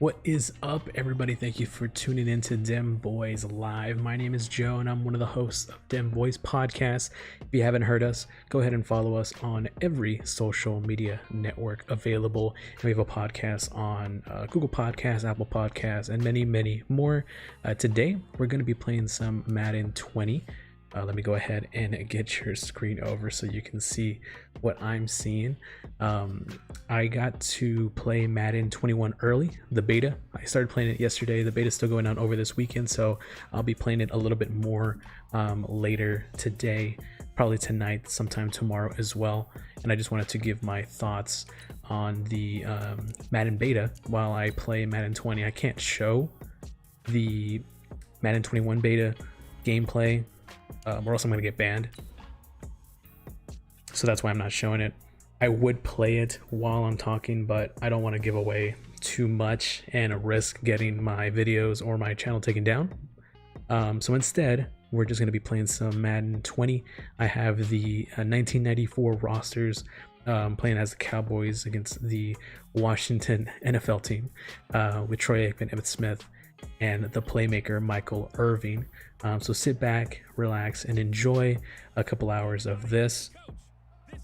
What is up, everybody? Thank you for tuning in to Dem Boys Live. My name is Joe, and I'm one of the hosts of Dem Boys Podcast. If you haven't heard us, go ahead and follow us on every social media network available. And we have a podcast on Google Podcasts, Apple Podcasts, and many, many more. Today, we're going to be playing some Madden 20. Let me go ahead and get your screen over so you can see what I'm seeing. I got to play Madden 21 early, the beta. I started playing it yesterday. The beta is still going on over this weekend, so I'll be playing it a little bit more later today, probably tonight, sometime tomorrow as well. And I just wanted to give my thoughts on the Madden beta while I play Madden 20. I can't show the Madden 21 beta gameplay, or else I'm going to get banned. So that's why I'm not showing it. I would play it while I'm talking, but I don't want to give away too much and risk getting my videos or my channel taken down. So instead, we're just going to be playing some Madden 20. I have the 1994 rosters, playing as the Cowboys against the Washington NFL team, with Troy Aikman, Emmitt Smith, and the playmaker Michael Irving. So sit back, relax, and enjoy a couple hours of this.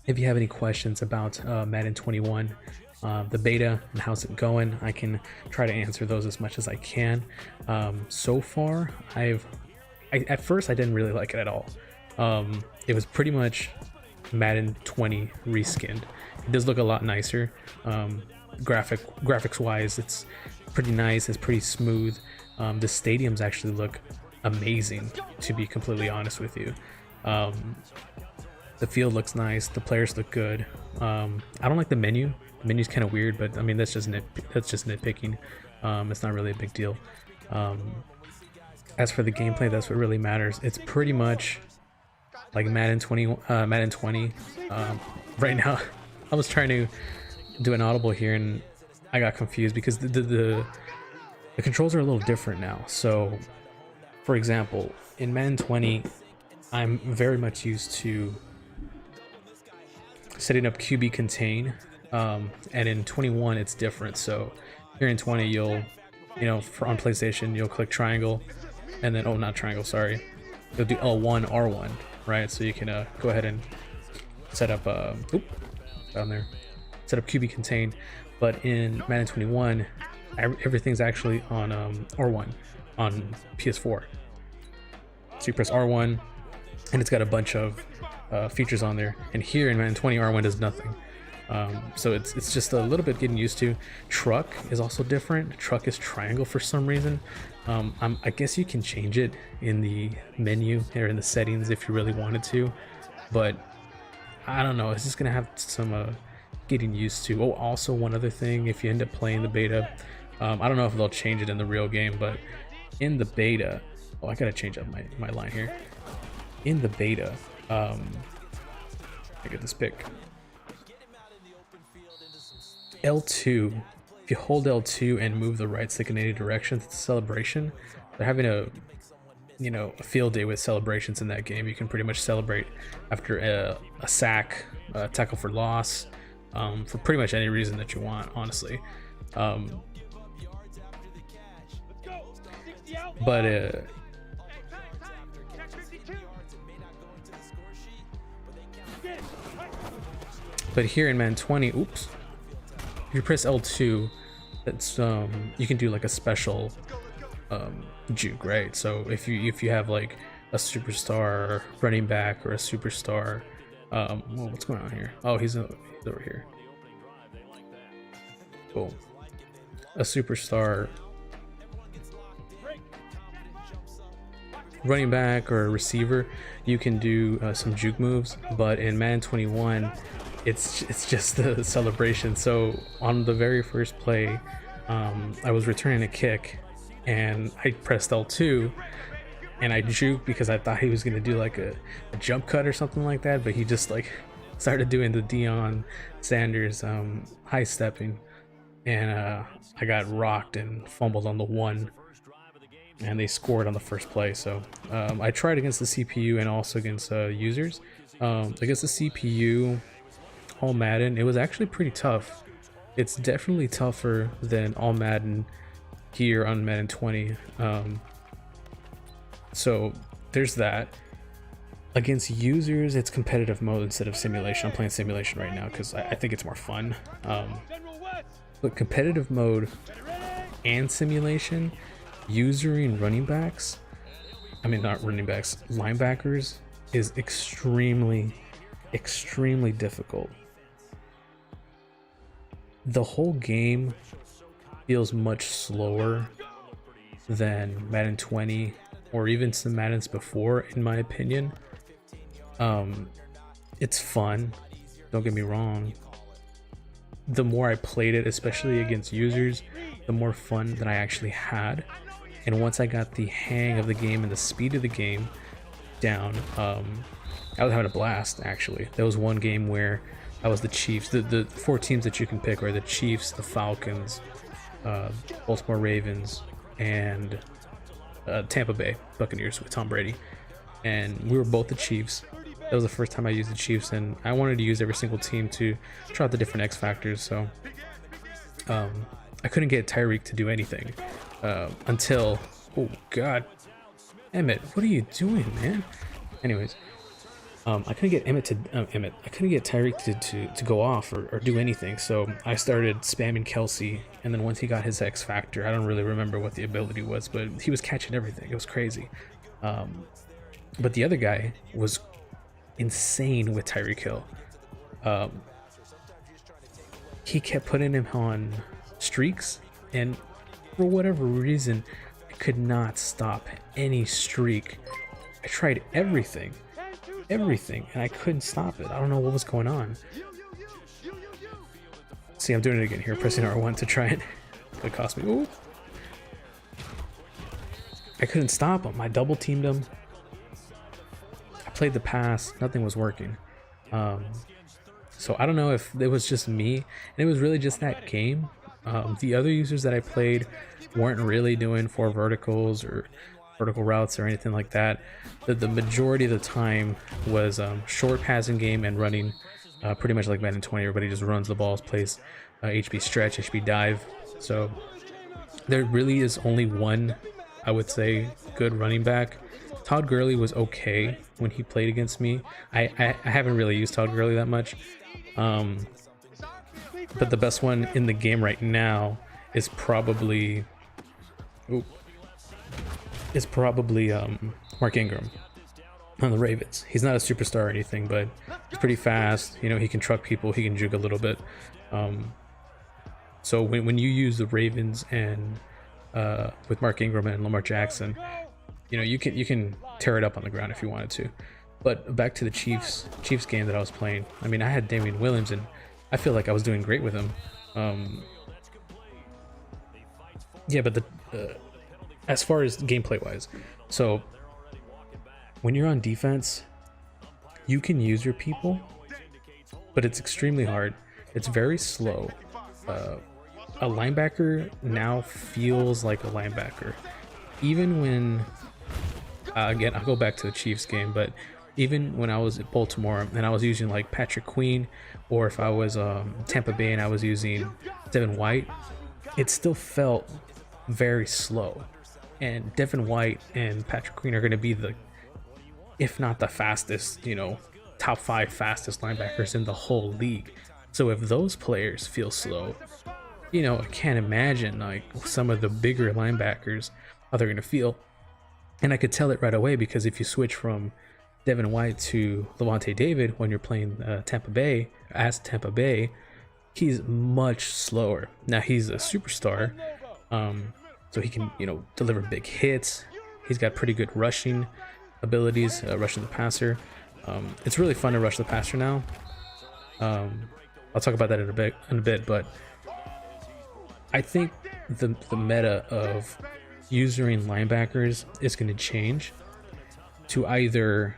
If you have any questions about Madden 21, the beta and how's it going, I can try to answer those as much as I can. So far, at first I didn't really like it at all. It was pretty much Madden 20 reskinned. It does look a lot nicer. Graphics wise, it's pretty nice. It's pretty smooth. The stadiums actually look amazing, to be completely honest with you. The field looks nice. The players look good. I don't like the menu. The menu's kind of weird, but I mean that's just nitpicking. It's not really a big deal. As for the gameplay, that's what really matters. It's pretty much like Madden 20. Right now, I was trying to do an audible here, and I got confused because the controls are a little different now. So, for example, in Madden 20, I'm very much used to setting up QB contain, and in 21 it's different. So here in 20, you'll, on PlayStation, you'll click triangle, and then not triangle, sorry, you'll do L1 R1, right? So you can go ahead and set up down there, set up QB contain. But in Madden 21, everything's actually on R1 on PS4. So you press R1, and it's got a bunch of features on there. And here in Madden 20, R1 does nothing. So it's just a little bit getting used to. Truck is also different. Truck is triangle for some reason. I guess you can change it in the menu or in the settings if you really wanted to, but I don't know. It's just gonna have some getting used to. Oh, also one other thing, if you end up playing the beta, I don't know if they'll change it in the real game, but in the beta, I gotta change up my line here. In the beta, I get this pick. L2, if you hold L2 and move the right stick in any direction, it's a celebration. They're having a field day with celebrations in that game. You can pretty much celebrate after a sack, a tackle for loss, for pretty much any reason that you want, honestly. But here in Madden 20, if you press L2, that's you can do like a special juke, right? So if you have like a superstar running back or a superstar, what's going on here? Oh, he's over here. Cool. A superstar running back or a receiver, you can do some juke moves. But in Madden 21, it's just the celebration. So on the very first play, I was returning a kick and I pressed L2 and I juked because I thought he was going to do like a jump cut or something like that, but he just like started doing the Deion Sanders high stepping, and I got rocked and fumbled on the one, and they scored on the first play. So I tried against the CPU and also against users. Against the CPU, all Madden, it was actually pretty tough. It's definitely tougher than all Madden here on Madden 20. So there's that. Against users, it's competitive mode instead of simulation. I'm playing simulation right now because I think it's more fun. But competitive mode and simulation, usering running backs, I mean not running backs, linebackers, is extremely difficult. The whole game feels much slower than Madden 20 or even some Maddens before, in my opinion. It's fun, don't get me wrong. The more I played it, especially against users, the more fun that I actually had. And once I got the hang of the game and the speed of the game down, I was having a blast. Actually, there was one game where I was the Chiefs. The 4 teams that you can pick are the Chiefs, the Falcons, Baltimore Ravens, and Tampa Bay Buccaneers with Tom Brady. And we were both the Chiefs. That was the first time I used the Chiefs, and I wanted to use every single team to try out the different X factors. So I couldn't get Tyreek to do anything until, oh god, Emmett, what are you doing, man? Anyways, I couldn't get I couldn't get Tyreek to go off or do anything. So I started spamming Kelsey, and then once he got his X factor, I don't really remember what the ability was, but he was catching everything. It was crazy. But the other guy was insane with Tyreek Hill. He kept putting him on streaks, and for whatever reason, I could not stop any streak. I tried everything, and I couldn't stop it. I don't know what was going on. See, I'm doing it again here, pressing R1 to try it. It cost me. Ooh. I couldn't stop him. I double teamed him. I played the pass, nothing was working. So I don't know if it was just me, and it was really just that game. The other users that I played weren't really doing 4 verticals or vertical routes or anything like that. The majority of the time was short passing game and running, pretty much like Madden 20. Everybody just runs the balls, plays HB stretch, HB dive. So there really is only one, I would say, good running back. Todd Gurley was okay when he played against me. I haven't really used Todd Gurley that much. But the best one in the game right now is probably Mark Ingram on the Ravens. He's not a superstar or anything, but he's pretty fast. You know, he can truck people, he can juke a little bit. So when you use the Ravens and with Mark Ingram and Lamar Jackson, you know, you can tear it up on the ground if you wanted to. But back to the Chiefs game that I was playing. I mean, I had Damian Williams, and I feel like I was doing great with him. Yeah, but as far as gameplay wise, so when you're on defense, you can use your people, but it's extremely hard. It's very slow. A linebacker now feels like a linebacker. Even when, again, I'll go back to the Chiefs game, but even when I was at Baltimore and I was using like Patrick Queen, or if I was Tampa Bay and I was using Devin White, it still felt very slow. And Devin White and Patrick Queen are going to be the, if not the fastest, you know, top 5 fastest linebackers in the whole league. So if those players feel slow, you know, I can't imagine like some of the bigger linebackers how they're going to feel. And I could tell it right away, because if you switch from Devin White to Levante David when you're playing Tampa Bay, he's much slower. Now he's a superstar, so he can, you know, deliver big hits. He's got pretty good rushing abilities, rushing the passer. It's really fun to rush the passer now. I'll talk about that in a bit, but I think the meta of using linebackers is going to change to either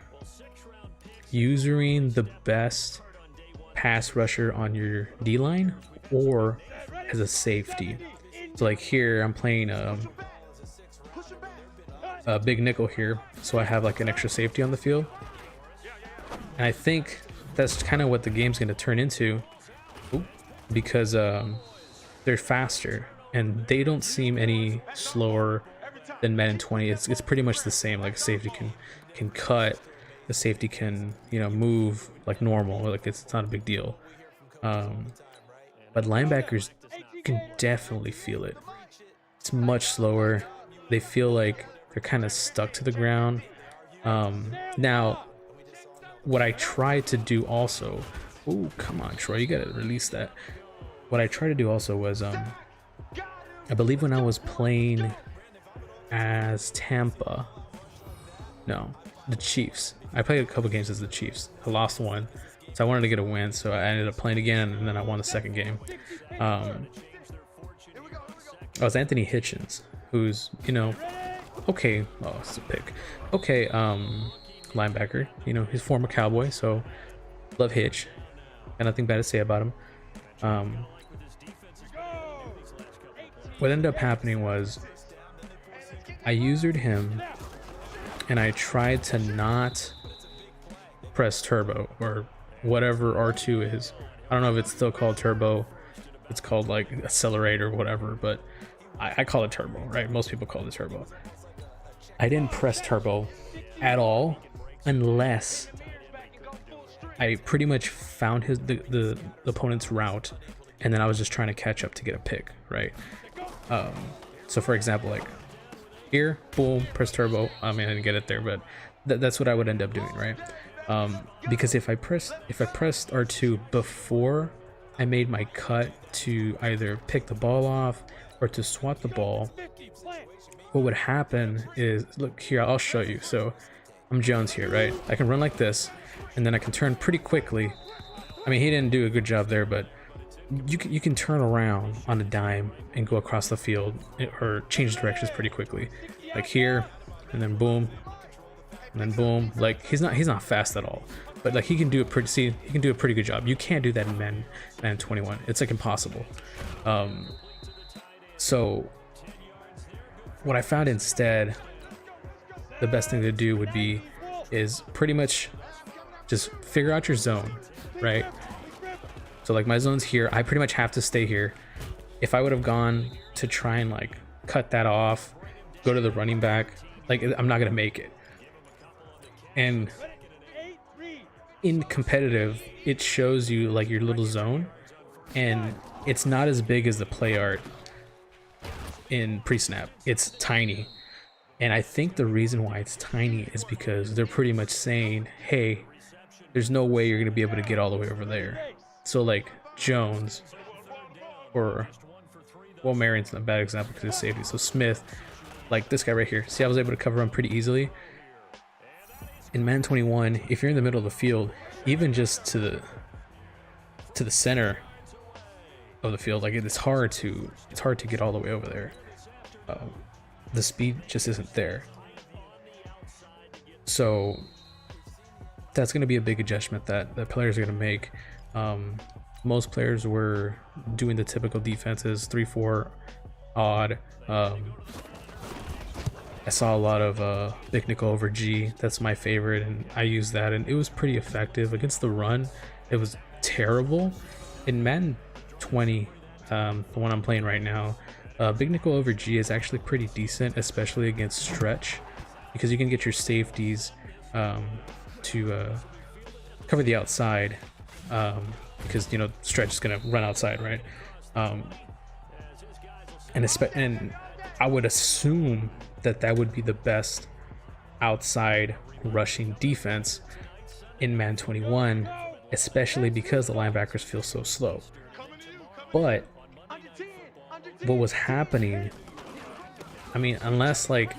using the best pass rusher on your D-line or as a safety. So like here I'm playing a big nickel here, so I have like an extra safety on the field, and I think that's kind of what the game's going to turn into, because they're faster. and they don't seem any slower than Madden 20. It's pretty much the same. Like safety can cut, the safety can move like normal. Like it's not a big deal. But linebackers, you can definitely feel it. It's much slower. They feel like they're kind of stuck to the ground. Now, what I tried to do also, oh come on Troy, you gotta release that. What I tried to do also was, I believe when I was playing as Tampa, no, the Chiefs. I played a couple games as the Chiefs. I lost one, so I wanted to get a win, so I ended up playing again, and then I won the second game. I was Anthony Hitchens, who's okay. Oh, it's a pick. Okay, linebacker. He's former Cowboy, so love Hitch. Got nothing bad to say about him. What ended up happening was I usered him, and I tried to not press turbo or whatever R2 is. I don't know if it's still called turbo. It's called like accelerate or whatever, but I call it turbo, right? Most people call it turbo. I didn't press turbo at all unless I pretty much found the opponent's route, and then I was just trying to catch up to get a pick, right? So for example, like here, boom, press turbo. I mean, I didn't get it there, but that's what I would end up doing, right? Because if I pressed R2 before I made my cut to either pick the ball off or to swat the ball, what would happen is, look here, I'll show you. So I'm Jones here, right? I can run like this, and then I can turn pretty quickly. I mean, he didn't do a good job there, but you can turn around on a dime and go across the field or change directions pretty quickly, like here, and then boom, and then boom. Like he's not fast at all, but like he can do it a pretty good job. You can't do that in Madden 21. It's like impossible. So what I found instead, the best thing to do is pretty much just figure out your zone, right? So like my zone's here. I pretty much have to stay here. If I would have gone to try and like cut that off, go to the running back, like I'm not gonna make it. And in competitive, it shows you like your little zone, and it's not as big as the play art in pre-snap. It's tiny. And I think the reason why it's tiny is because they're pretty much saying, hey, there's no way you're gonna be able to get all the way over there. So like Jones, or well, Marion's not a bad example because he's safety. So Smith, like this guy right here. See, I was able to cover him pretty easily. In Madden 21, if you're in the middle of the field, even just to the center of the field, like it's hard to get all the way over there. The speed just isn't there. So that's going to be a big adjustment that players are going to make. Most players were doing the typical defenses, 3-4 odd. I saw a lot of big nickel over G. That's my favorite, and I used that, and it was pretty effective against the run. It was terrible in Madden 20, the one I'm playing right now. Big nickel over G is actually pretty decent, especially against stretch, because you can get your safeties to cover the outside, because stretch is gonna run outside, right? And I would assume that would be the best outside rushing defense in Madden 21, especially because the linebackers feel so slow. But what was happening, I mean, unless like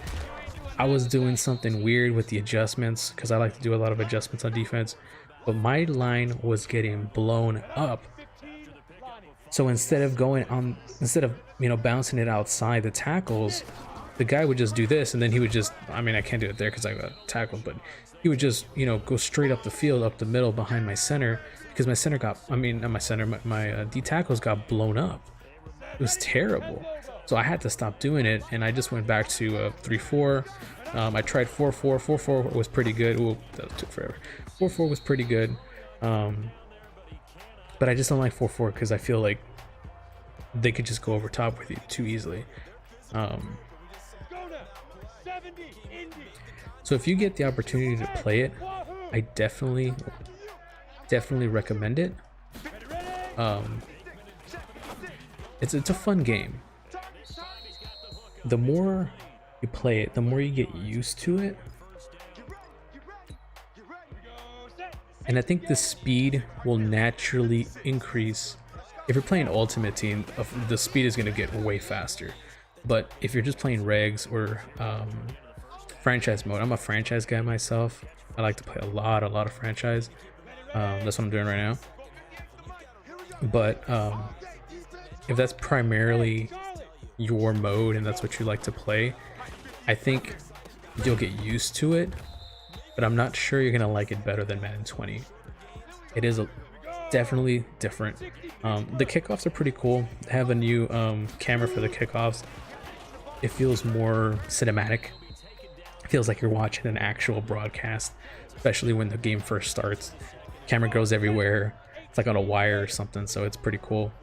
I was doing something weird with the adjustments, because I like to do a lot of adjustments on defense, but my line was getting blown up. So instead of bouncing it outside the tackles, the guy would just do this, and then he would just, I mean, I can't do it there because I got tackled, but he would just, go straight up the field, up the middle behind my center, because my center got, I mean, not my center, my D tackles got blown up. It was terrible. So I had to stop doing it, and I just went back to 3-4. I tried 4-4. 4-4 was pretty good. Ooh, that took forever. 4-4 was pretty good. But I just don't like 4-4 because I feel like they could just go over top with you too easily. So if you get the opportunity to play it, I definitely recommend it. It's a fun game. The more you play it, the more you get used to it. And I think the speed will naturally increase. If you're playing Ultimate Team, the speed is going to get way faster. But if you're just playing regs or franchise mode, I'm a franchise guy myself. I like to play a lot of franchise. That's what I'm doing right now. But if that's primarily your mode and that's what you like to play, I think you'll get used to it. But I'm not sure you're gonna like it better than Madden 20. It is definitely different. The kickoffs are pretty cool. They have a new camera for the kickoffs. It feels more cinematic. It feels like you're watching an actual broadcast, especially when the game first starts. Camera goes everywhere. It's like on a wire or something, so it's pretty cool.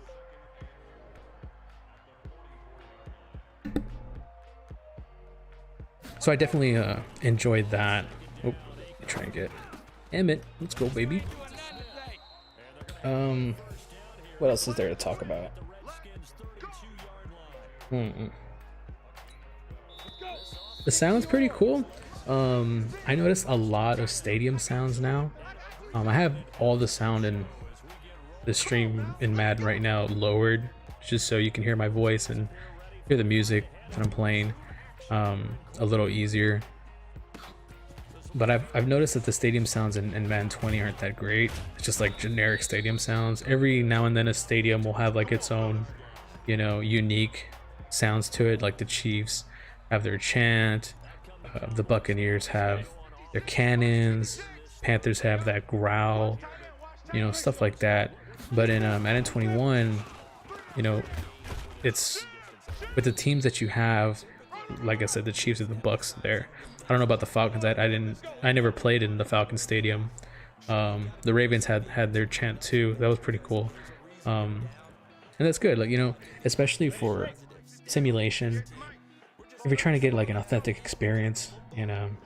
So I definitely enjoyed that. Oh, try and get Emmett. Let's go, baby. What else is there to talk about? The sound's pretty cool. I noticed a lot of stadium sounds now. I have all the sound in the stream in Madden right now lowered, just so you can hear my voice and hear the music that I'm playing a little easier. But I've noticed that the stadium sounds in Madden 20 aren't that great. It's just like generic stadium sounds. Every now and then a stadium will have like its own, you know, unique sounds to it. Like the Chiefs have their chant, the Buccaneers have their cannons, Panthers have that growl, you know, stuff like that. But in Madden 21, you know, it's with the teams that you have, like I said, the Chiefs and the Bucks there. I don't know about the Falcons. I never played in the Falcon Stadium. The Ravens had their chant too. That was pretty cool. And that's good. Like, you know, especially for simulation, if you're trying to get like an authentic experience and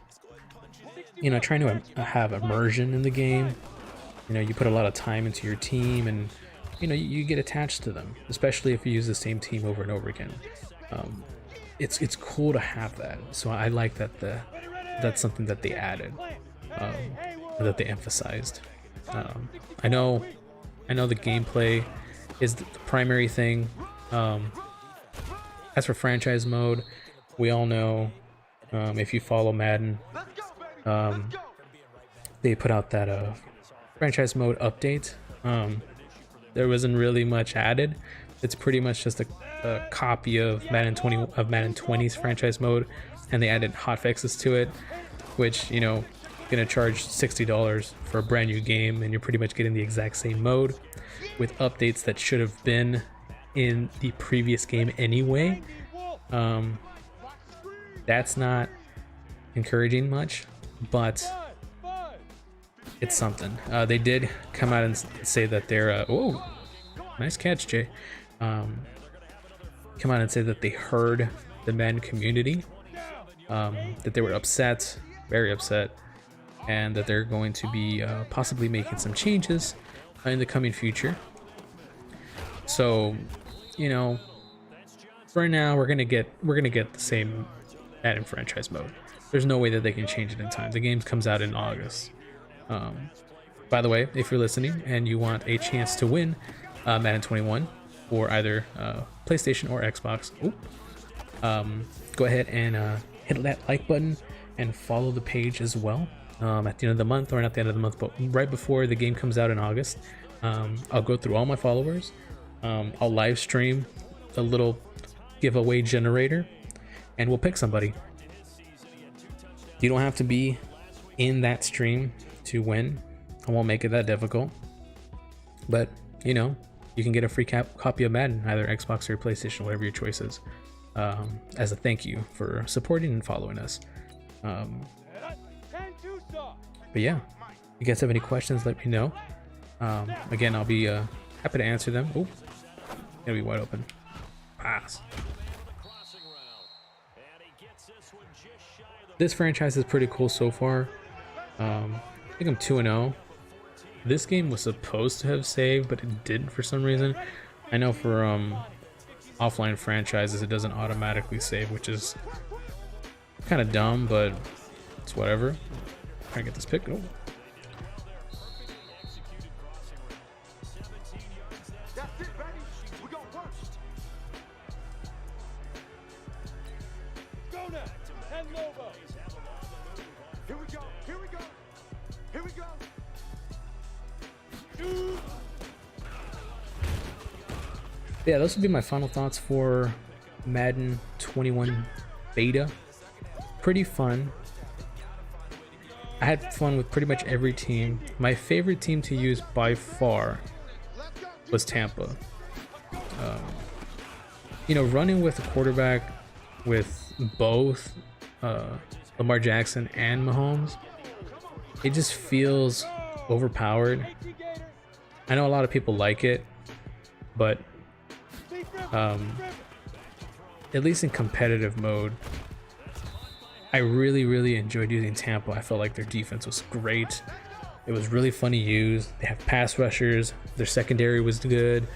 you know, trying to have immersion in the game, you know, you put a lot of time into your team and you know, you get attached to them, especially if you use the same team over and over again. It's cool to have that. So I like that that's something that they added, that they emphasized. I know the gameplay is the primary thing. As for franchise mode, we all know, if you follow Madden, they put out that franchise mode update. There wasn't really much added. It's pretty much just a copy of Madden 20's franchise mode, and they added hotfixes to it, which, you know, gonna charge $60 for a brand new game, and you're pretty much getting the exact same mode with updates that should have been in the previous game anyway. That's not encouraging much, but it's something. They did come out and say that they're oh, nice catch, Jay. Come out and say that they heard the Madden community, that they were upset, very upset, and that they're going to be possibly making some changes in the coming future. So, you know, for now we're gonna get the same Madden franchise mode. There's no way that they can change it in time. The game comes out in August. By the way, if you're listening and you want a chance to win Madden 21 for either PlayStation or Xbox, go ahead and hit that like button and follow the page as well. At the end of the month, or not the end of the month, but right before the game comes out in August, I'll go through all my followers. I'll live stream a little giveaway generator, and we'll pick somebody. You don't have to be in that stream to win. I won't make it that difficult, but you know, you can get a free copy of Madden, either Xbox or PlayStation, whatever your choice is, as a thank you for supporting and following us. But yeah, if you guys have any questions, let me know. Again, I'll be happy to answer them. Gonna be wide open. Pass. This franchise is pretty cool so far. I think I'm 2-0. This game was supposed to have saved, but it didn't for some reason. I know for offline franchises it doesn't automatically save, which is kind of dumb, but it's whatever. Trying to get this pick. Oh. Yeah, those would be my final thoughts for Madden 21 beta. Pretty fun. I had fun with pretty much every team. My favorite team to use by far was Tampa. You know, running with a quarterback with both Lamar Jackson and Mahomes, it just feels overpowered. I know a lot of people like it, but at least in competitive mode, I really enjoyed using Tampa. I felt like their defense was great. It was really fun to use. They have pass rushers. Their secondary was good.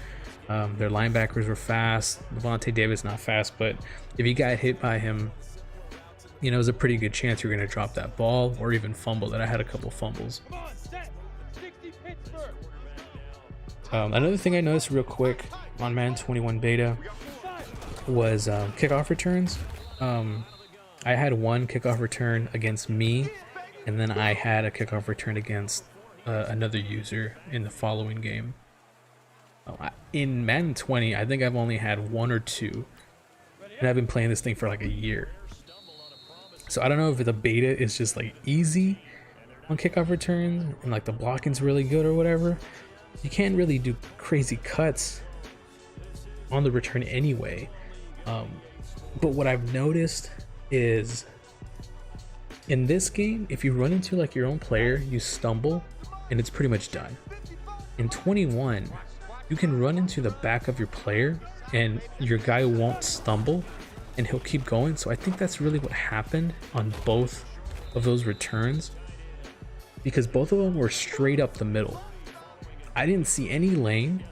Their linebackers were fast. Devontae Davis not fast, but if you got hit by him, you know, there's a pretty good chance you're going to drop that ball or even fumble. That I had a couple fumbles. Another thing I noticed real quick on Madden 21 beta was kickoff returns. I had one kickoff return against me, and then I had a kickoff return against another user in the following game. In Madden 20, I think I've only had one or two, and I've been playing this thing for like a year. So I don't know if the beta is just like easy on kickoff returns and like the blocking's really good or whatever. You can't really do crazy cuts on the return anyway. But what I've noticed is in this game, if you run into like your own player, you stumble and it's pretty much done. In 21, you can run into the back of your player and your guy won't stumble and he'll keep going. So I think that's really what happened on both of those returns, because both of them were straight up the middle. I didn't see any lane.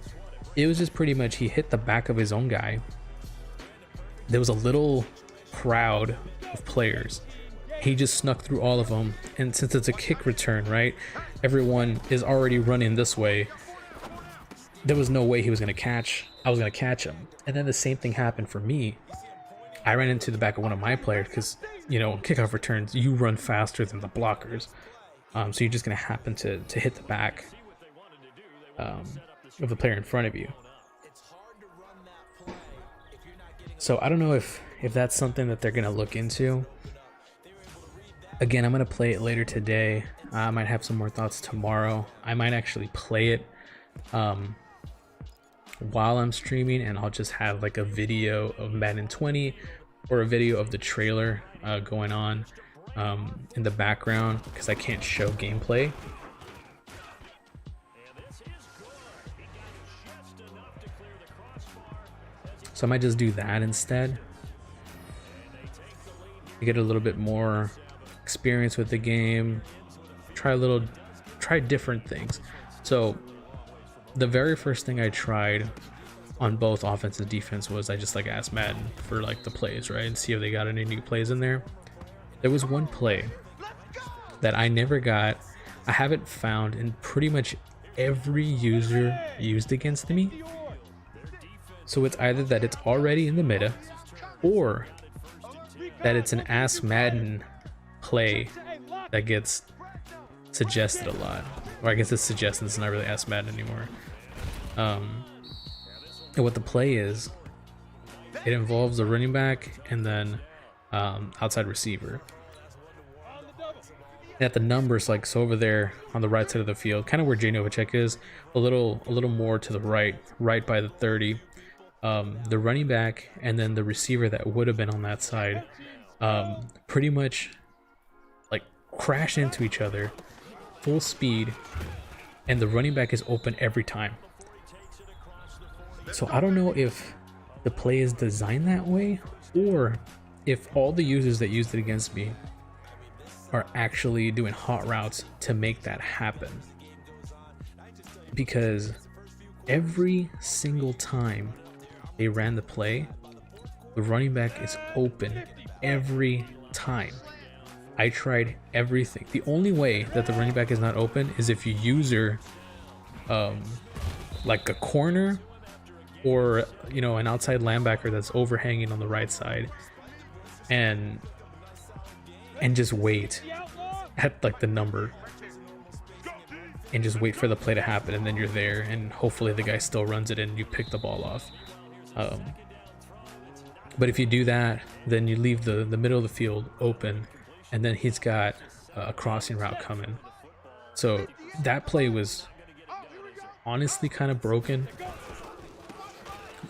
It was just pretty much he hit the back of his own guy. There was a little crowd of players. He just snuck through all of them, and since it's a kick return, right, everyone is already running this way. There was no way I was gonna catch him. And then the same thing happened for me. I ran into the back of one of my players because, you know, kickoff returns, you run faster than the blockers, so you're just gonna happen to hit the back of the player in front of you. So I don't know if that's something that they're gonna look into. Again, I'm gonna play it later today. I might have some more thoughts tomorrow. I might actually play it while I'm streaming, and I'll just have like a video of Madden 20 or a video of the trailer going on in the background, because I can't show gameplay. So I might just do that instead. You get a little bit more experience with the game, try different things. So the very first thing I tried on both offense and defense was I just like asked Madden for like the plays, right, and see if they got any new plays in there. There was one play that I never got. I haven't found in pretty much every user used against me. So it's either that it's already in the meta, or that it's an Ask Madden play that gets suggested a lot. Or I guess it's suggested, it's not really Ask Madden anymore. And what the play is, it involves a running back and then outside receiver. And at the numbers, like so over there on the right side of the field, kind of where Jay Novacek is, a little more to the right by the 30. The running back and then the receiver that would have been on that side pretty much like crash into each other full speed, and the running back is open every time. So I don't know if the play is designed that way, or if all the users that used it against me are actually doing hot routes to make that happen. Because every single time they ran the play, the running back is open every time. I tried everything. The only way that the running back is not open is if you user like a corner, or you know, an outside linebacker that's overhanging on the right side, and just wait at like the number and just wait for the play to happen, and then you're there, and hopefully the guy still runs it and you pick the ball off. But if you do that, then you leave the middle of the field open, and then he's got a crossing route coming. So that play was honestly kind of broken.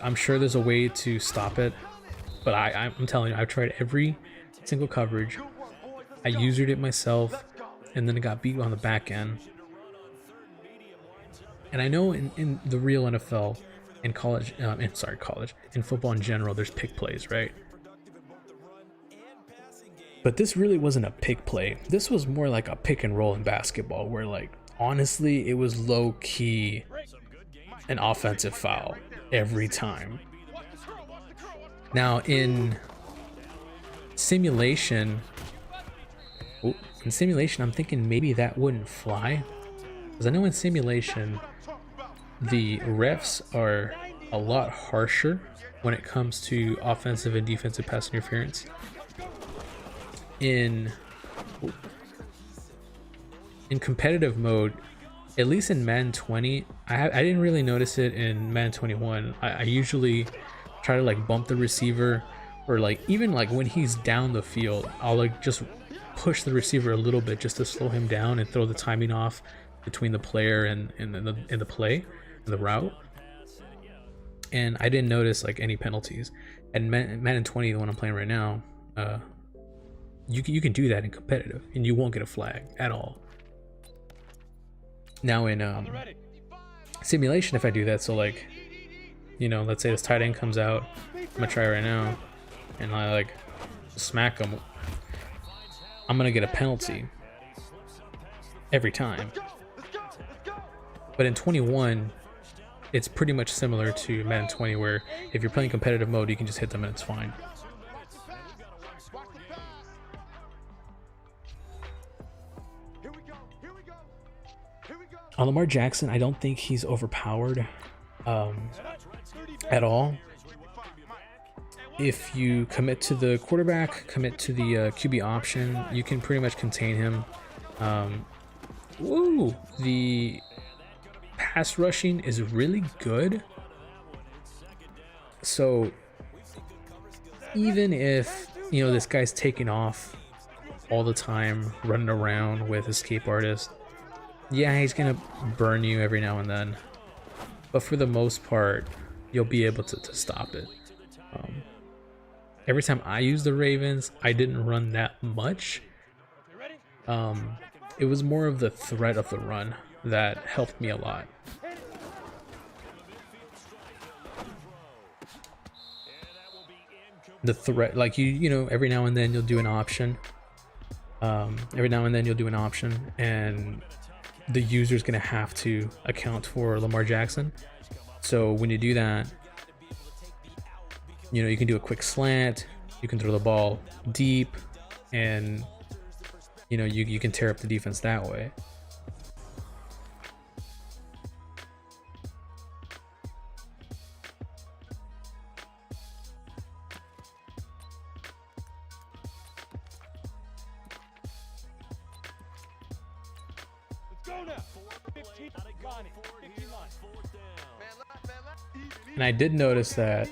I'm sure there's a way to stop it, but I'm telling you, I've tried every single coverage. I usered it myself, and then it got beat on the back end. And I know in the real NFL, in college, in football in general, there's pick plays, right? But this really wasn't a pick play. This was more like a pick and roll in basketball, where like, honestly, it was low key an offensive foul every time. Now in simulation, I'm thinking maybe that wouldn't fly, because I know in simulation the refs are a lot harsher when it comes to offensive and defensive pass interference. In competitive mode, at least in Madden 20, I didn't really notice it in Madden 21. I usually try to like bump the receiver, or like even like when he's down the field, I'll like just push the receiver a little bit just to slow him down and throw the timing off between the player and the play and the route. And I didn't notice like any penalties. And Madden 20, the one I'm playing right now, you can do that in competitive and you won't get a flag at all. Now in simulation, if I do that, so like, you know, let's say this tight end comes out, I'm gonna try right now, and I like smack him, I'm gonna get a penalty every time. But in 21, it's pretty much similar to Madden 20, where if you're playing competitive mode, you can just hit them and it's fine. On Lamar Jackson, I don't think he's overpowered at all. If you commit to the quarterback, commit to the QB option, you can pretty much contain him. The pass rushing is really good. So even if, you know, this guy's taking off all the time, running around with escape artist, yeah, he's gonna burn you every now and then, but for the most part, you'll be able to stop it. Every time I used the Ravens, I didn't run that much. It was more of the threat of the run that helped me a lot. The threat, like you know, every now and then you'll do an option. And the user's gonna have to account for Lamar Jackson. So when you do that, you know, you can do a quick slant, you can throw the ball deep, and you know, you can tear up the defense that way. And I did notice that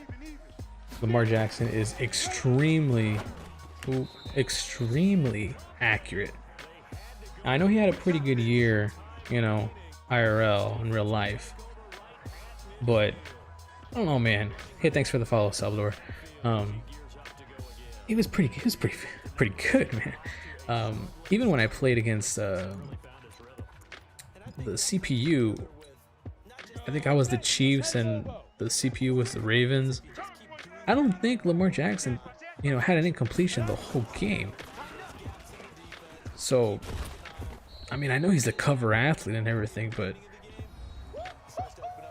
Lamar Jackson is extremely accurate. I know he had a pretty good year, you know, IRL in real life, but I don't know, man. Hey, thanks for the follow, Salvador. He was pretty good, man. Even when I played against the CPU, I think I was the Chiefs, and the CPU was the Ravens. I don't think Lamar Jackson, you know, had an incompletion the whole game. So, I mean, I know he's a cover athlete and everything, but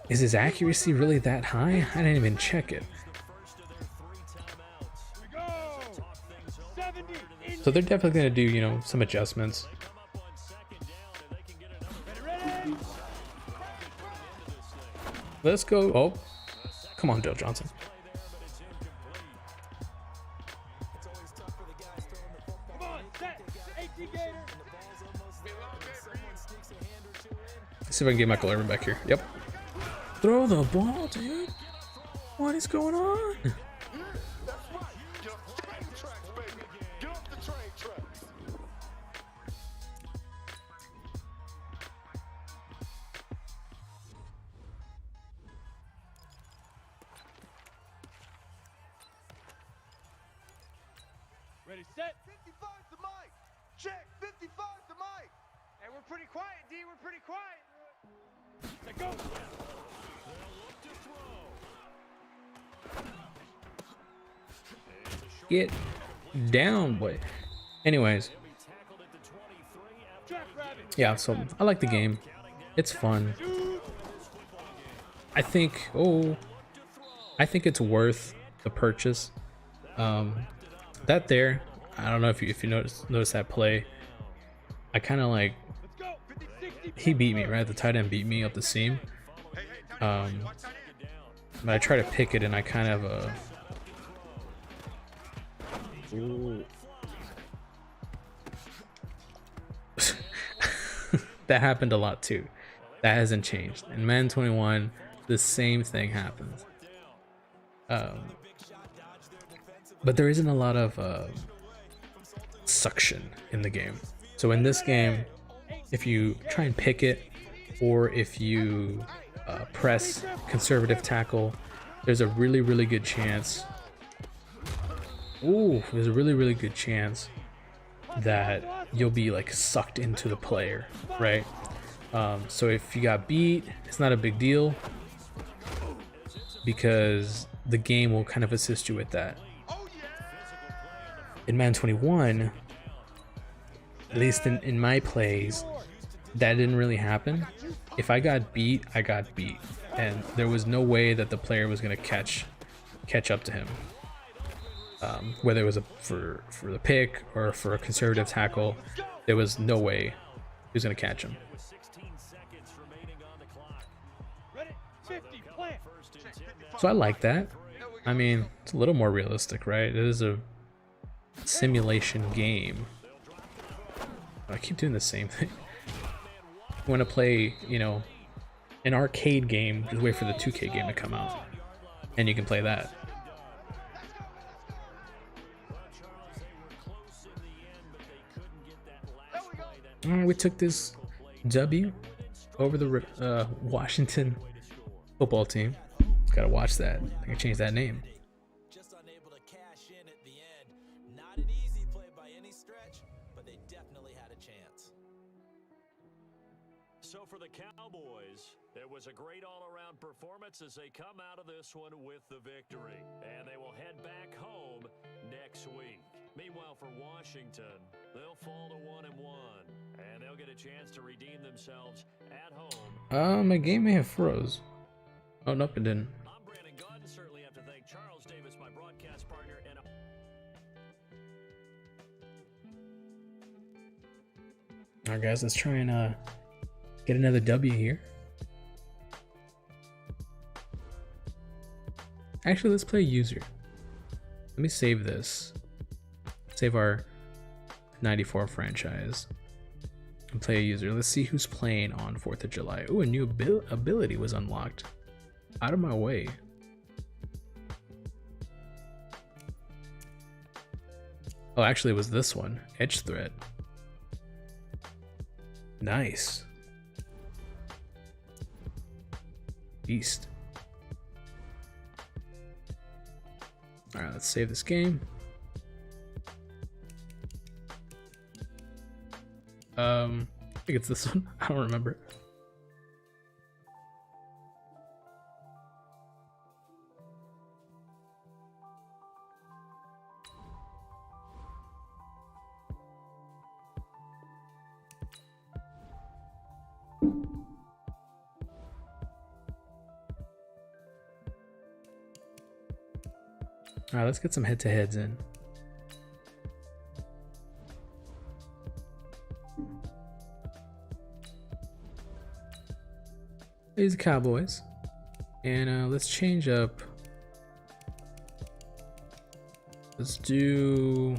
is his accuracy really that high? I didn't even check it. So they're definitely going to do, you know, some adjustments. Let's go. Oh, come on, Dale Johnson. Let's see if I can get Michael Irvin back here. Yep. Throw the ball, dude. What is going on? Ready, set. 55 to Mike. Check. 55 to Mike. Hey, we're pretty quiet, D. We're pretty quiet. Let go. Get down, boy. Anyways. Yeah, so I like the game. It's fun. I think it's worth the purchase. That there, I don't know if you notice that play. I kind of like, he beat me, right? The tight end beat me up the seam. But I try to pick it and I kind of that happened a lot too. That hasn't changed. In Madden 21, the same thing happens. But there isn't a lot of suction in the game. So in this game, if you try and pick it, or if you press conservative tackle, there's a really good chance. There's a really good chance that you'll be like sucked into the player, right? So if you got beat, it's not a big deal because the game will kind of assist you with that. In Madden 21, at least in my plays, that didn't really happen. If I got beat, I got beat, and there was no way that the player was gonna catch up to him. Whether it was for the pick or for a conservative tackle, there was no way he was gonna catch him. So I like that. I mean, it's a little more realistic, right? It is a simulation game. I keep doing the same thing. You want to play, you know, an arcade game, just wait for the 2K game to come out, and you can play that. We took this W over the Washington football team. Gotta watch that. I can change that name. Just unable to cash in at the end. Not an easy play by any stretch, but they definitely had a chance. So for the Cowboys, there was a great all-around performance as they come out of this one with the victory. And they will head back home next week. Meanwhile, for Washington, they'll fall to 1-1, and they'll get a chance to redeem themselves at home. My game may have froze. Oh, nope, it didn't. I'm Brandon Gunn. Certainly have to thank Charles Davis, my broadcast partner, and Alright guys, let's try and get another W here. Actually, let's play user. Let me save this. Save our 94 franchise. And play a user. Let's see who's playing on 4th of July. Oh, a new ability was unlocked. Out of my way. Oh, actually it was this one. Edge threat. Nice. Beast. Alright, let's save this game. I think it's this one. I don't remember. Alright, let's get some head-to-heads in. These are the Cowboys. And let's change up. Let's do...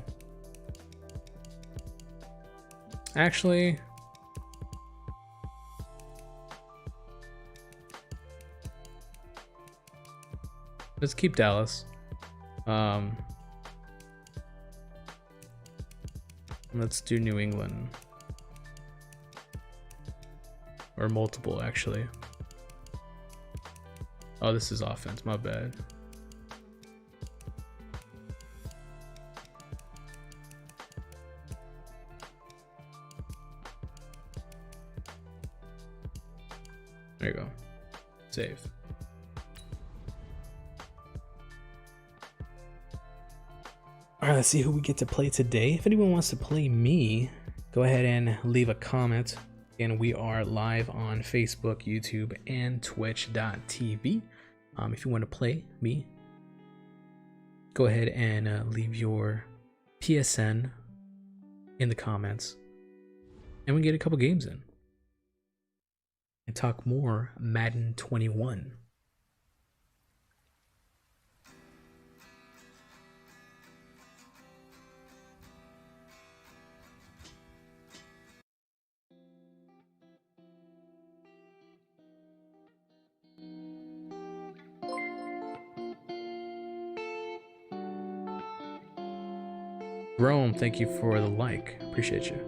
Actually... Let's keep Dallas. Let's do New England. Or multiple, actually. Oh, this is offense, my bad. There you go. Save. Alright, let's see who we get to play today. If anyone wants to play me, go ahead and leave a comment. Again, we are live on Facebook, YouTube, and Twitch.tv. If you want to play me, go ahead and leave your PSN in the comments. And we get a couple games in. And talk more Madden 21. Rome, thank you for the like. Appreciate you.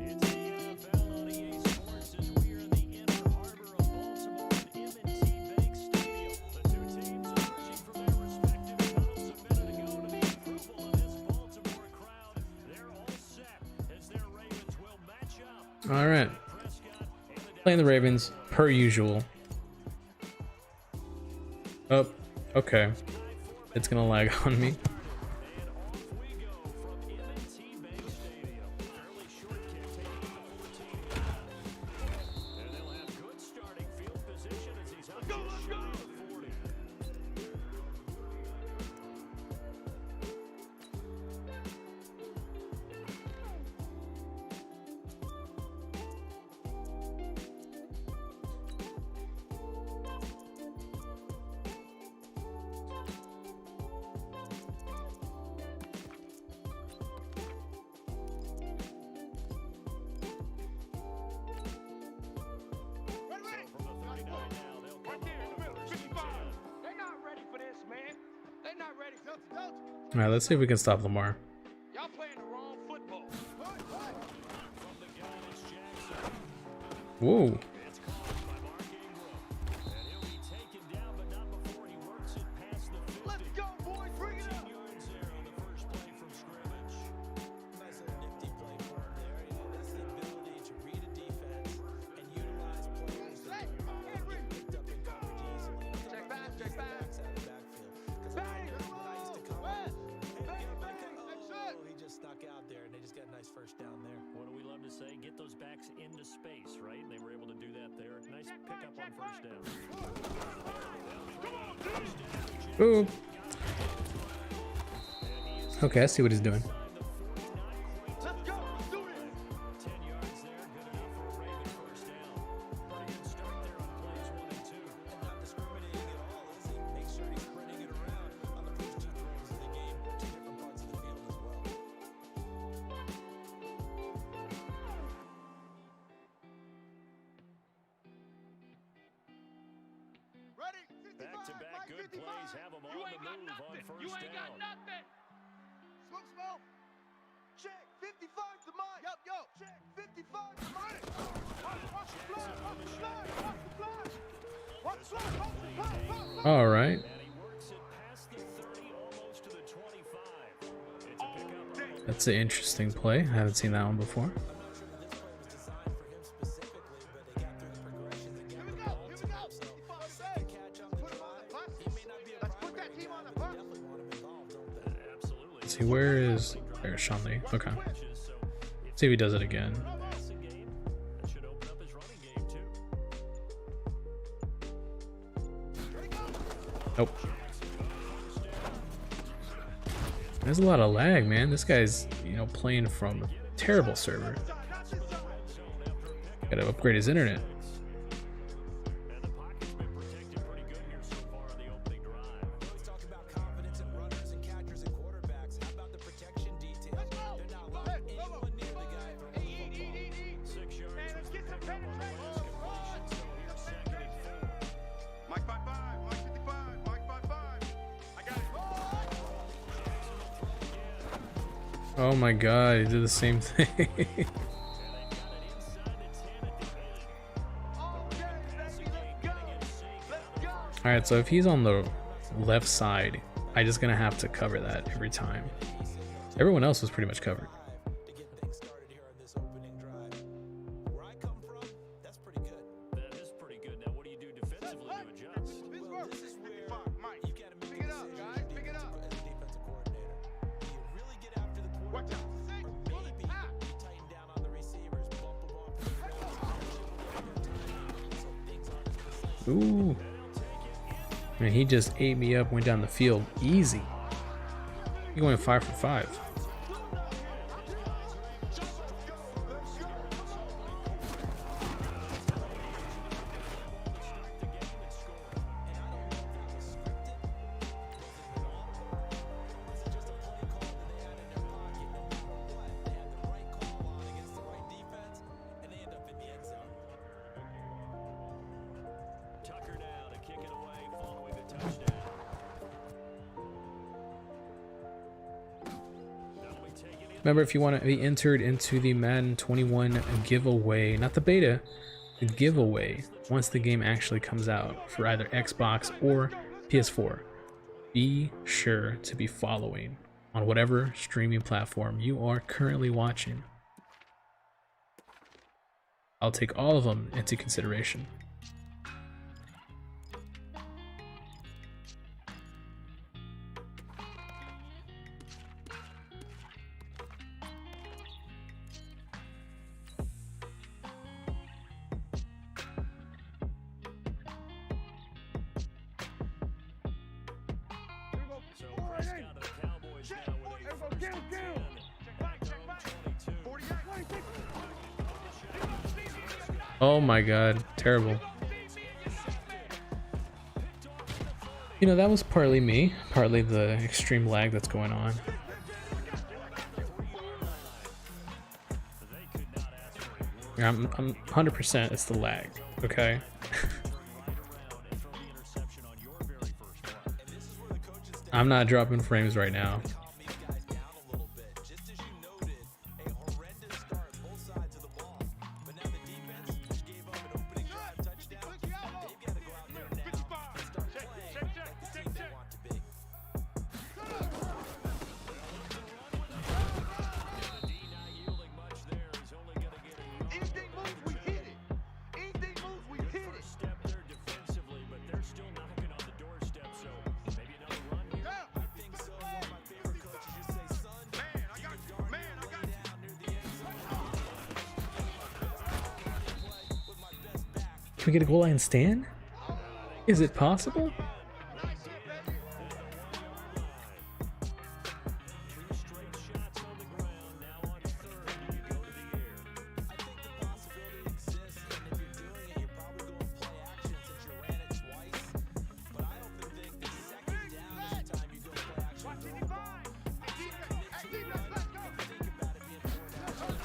It's the NFL on EA Sports as we are in the inner harbor of Baltimore at M&T Bank Stadium. The two teams emerging from their respective codes a minute ago to the approval of this Baltimore crowd. They're all set as their Ravens will match up. All right. Playing the Ravens, per usual. Oh, okay. It's gonna lag on me. And off we go from M&T Bank Stadium. Fairly short kick taking the 14. And they'll have good starting field position as he's up just shy of the 40. From the 39 now, they'll come Right there in the up middle, first and 55. 10. They're not ready for this, man. They're not ready. All right, let's see if we can stop Lamar. Y'all playing the wrong football. From the gun, it's Jackson. Whoa. It's caught by Mark Ingram. And he'll be taken down, but not before he works it past the 50. Let's go, boys. Bring it 10 up. yards there on the first play from scrimmage. Nice little nifty play for him there. You know, that's the ability to read a defense and utilize players that get picked up in coverage easily. Check back, check back. Backs out of the backfield. Because Bang. when I used to come Bang. and Bang, get bang. like, That's oh, it. he just snuck out there, and they just got a nice first down there. What do we love to say? Get those backs into space, right? And they were able to do that there. Nice pickup on first down. Ooh. Okay, I see what he's doing. Let's go. Let's do it. 10 yards there, good enough for a Raven first down. Pretty good start there on plays 1 and 2. And not discriminating at all, is he? Make sure he's spreading it around on the first two throws of the game, two different parts of the field as well. Ready? Back-to-back good plays have them on You the ain't got move on nothing. first You ain't got down. nothing. Smoke, smoke. Check. 55 to mine. Yup, yo. Check. 55 to mine. Watch the fly. Watch the fly. Watch the fly. Watch the fly. Watch the fly. All right. And he works it past the 30, almost to the 25. It's a pickup. That's an interesting play. I haven't seen that one before. I'm not sure that this play was designed for him specifically, but they got through the progressions and got the ball to him. So, the catch on the drive, he see, where is there's Sean Lee. Okay. See if he does it again. Passing game. That should open up his running game too. Nope. There's a lot of lag, man. This guy's, you know, playing from a terrible server. Gotta upgrade his internet. And the pocket's been protected pretty good here so far on the opening drive. Let's talk about confidence in runners and catchers and quarterbacks. How about the protection detail? They're not letting anyone near the guy throwing the football. 6 yards was the pickup on the last completion, so here's second and 4. Mike 55, Mike 55, Mike 55. I got it. Oh my god, he did the same thing. Alright, so if he's on the left side, I'm just gonna have to cover that every time. Everyone else was pretty much covered. To get things started here on this opening drive. Where I come from, that's pretty good. That is pretty good. Now, what do you do defensively to adjust? Well, this is where 55, Mike. you've got to make Pick it a up, decision guys. as a Pick it up. defensive coordinator. Do you really get after the Watch quarterback? out. Six. Or Pull it. maybe Ah. you tighten down on the receivers, bump them off the field, so things aren't as precise. Ooh. Man, he just ate me up, went down the field easy. He going 5 for 5. Tucker now to kick it away following the touchdown. That'll be taken in. Remember, if you want to be entered into the Madden 21 giveaway, not the beta, the giveaway, once the game actually comes out for either Xbox or PS4, be sure to be following on whatever streaming platform you are currently watching. I'll take all of them into consideration. So Prescott of the Cowboys now with a first and 10 at their own 22. Oh my god, terrible. You know, that was partly me, partly the extreme lag that's going on. Yeah, I'm 100% it's the lag, okay? I'm not dropping frames right now. Anything moves, we hit it. Anything moves, we hit it. Step there defensively, but they're still knocking on the doorstep, so maybe another run here. Yeah. I think so. One of my favorite coaches used to say, son, Man, I got you. Man, I got you. down near the end zone. With my best back. Can we get a goal line stand? Is it possible? Two straight shots on the ground. Now on third, you go to the air. I think the possibility exists, and if you're doing it, you're probably going play action since you ran it twice. But I often think the second down is the time you go play action. Watch it, he's fine. Hey, defense, let's go. Think about it being forward.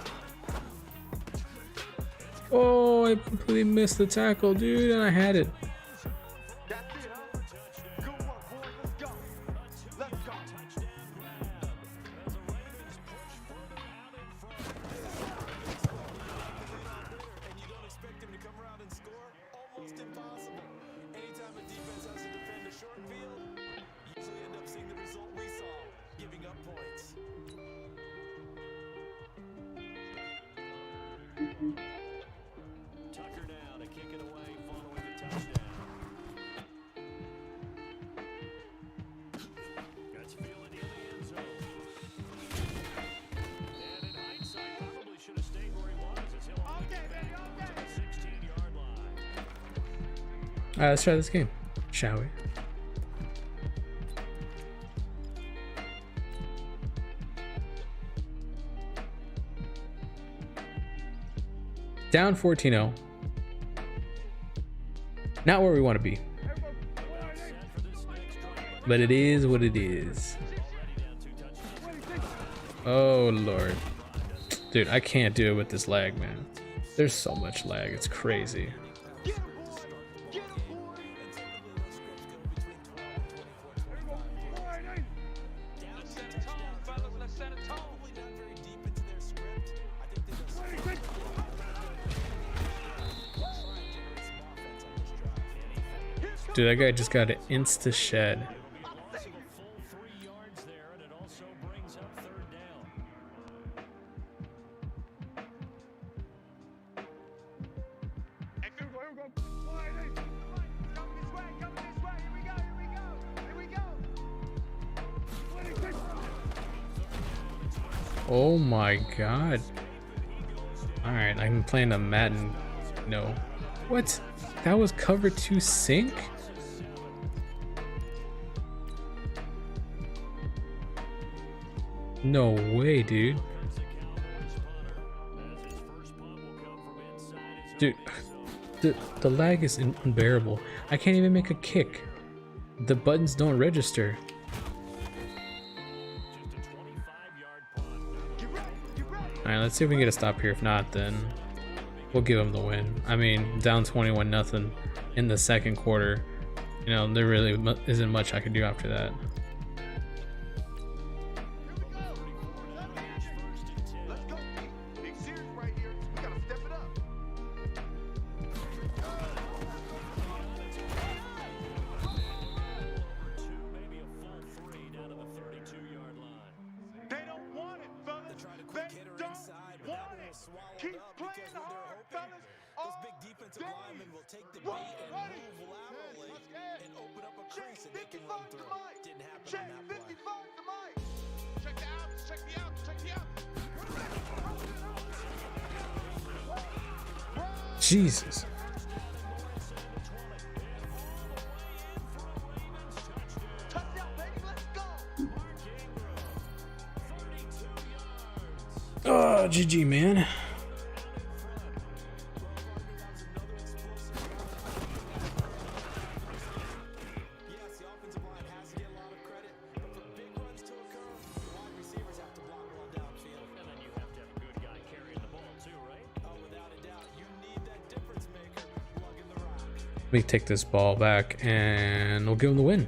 Oh, I completely missed the tackle, dude, and I had it. That's it, huh? Good work, boy. Let's go. Let's go. And you don't expect him to come around and score? Almost impossible. Anytime a defense has to defend a short field, you usually end up seeing the result we saw, giving up points. Tucker now to kick it away following the touchdown. Gets feeling in the end zone. Let's try this game, shall we? Down 14-0. Not where we want to be. But it is what it is. Oh, Lord. Dude, I can't do it with this lag, man. There's so much lag. It's crazy. Get him, boy. Get him, boy. Let's set a tone, fellas. Let's set a tone. Dude, that guy just got an insta shed. Full 3 yards there, and it also brings up third down. Oh my god. Alright, I'm playing a Madden. No. What? That was cover 2 sync? No way, dude. Dude, the lag is unbearable. I can't even make a kick. The buttons don't register. Alright, let's see if we can get a stop here. If not, then we'll give them the win. I mean, down 21-0 in the second quarter. You know, there really isn't much I can do after that. Let's go. Big series right here. We gotta step it up. Maybe a full 3 down to the 32-yard line. They don't want it, fellas. They don't want it. Keep playing hard, fellas. Those big defensive linemen will take the beat and move laterally and open up a crease that they can run through. Didn't happen Check on that 55 play. to Mike. Check the outs. Check the outs. Check the outs. Jesus. Touchdown, baby. Let's go. Oh, GG, man. Yes, the offensive line has to get a lot of credit, but for big runs to occur, the wide receivers have to block well downfield. And then you have to have a good guy carrying the ball too, right? Oh, without a doubt, you need that difference maker lugging the rock. Let me take this ball back and we'll give him the win. And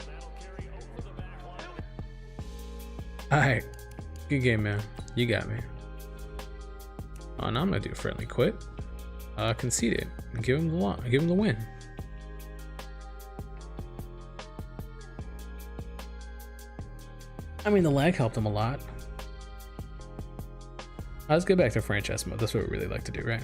that'll carry over the back line. Alright. Good game, man. You got me. Oh, now I'm gonna do a friendly quit. Concede it. And give him the win. I mean, the lag helped him a lot. Let's get back to franchise mode. That's what we really like to do, right?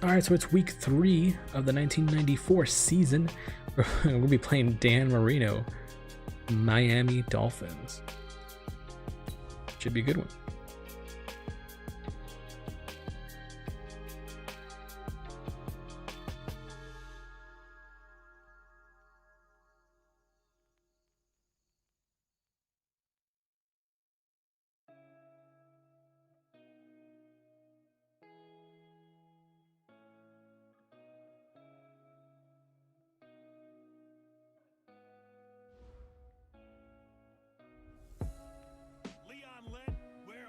All right, so it's week 3 of the 1994 season. We'll be playing Dan Marino, Miami Dolphins. Should be a good one. Leon Lett, where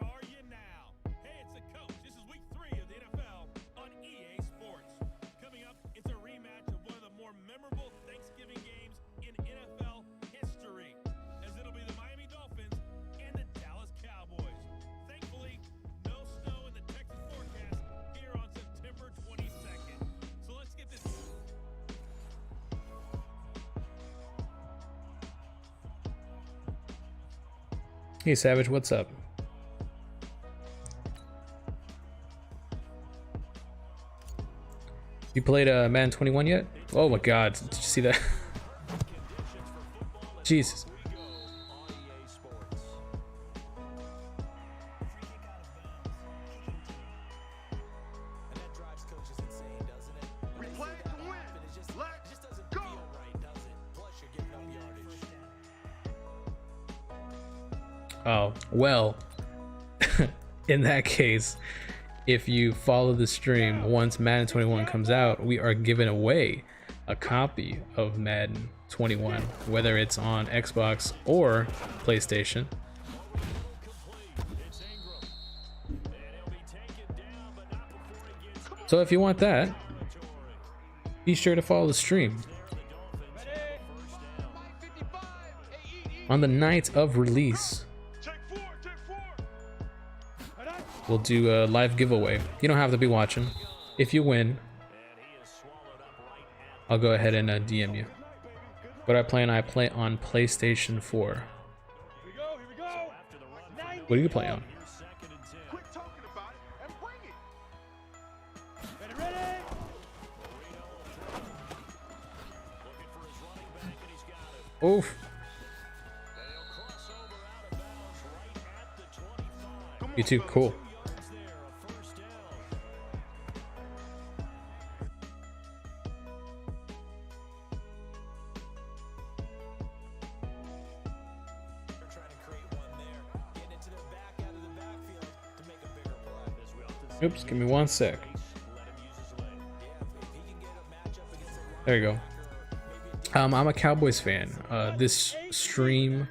Hey Savage, what's up? You played Madden 21 yet? Oh my god, did you see that? Jesus. We play to win. Let's go. Oh, well, in that case, if you follow the stream, once Madden 21 comes out, we are giving away a copy of Madden 21, whether it's on Xbox or PlayStation. So if you want that, be sure to follow the stream. On the night of release, we'll do a live giveaway. You don't have to be watching. If you win, I'll go ahead and DM you. What I play on PlayStation 4. Here we go. What do you play on? Quit talking about it and bring it. Ready? Oof. You too, cool. Oops, give me 1 sec. There you go. I'm a Cowboys fan. This stream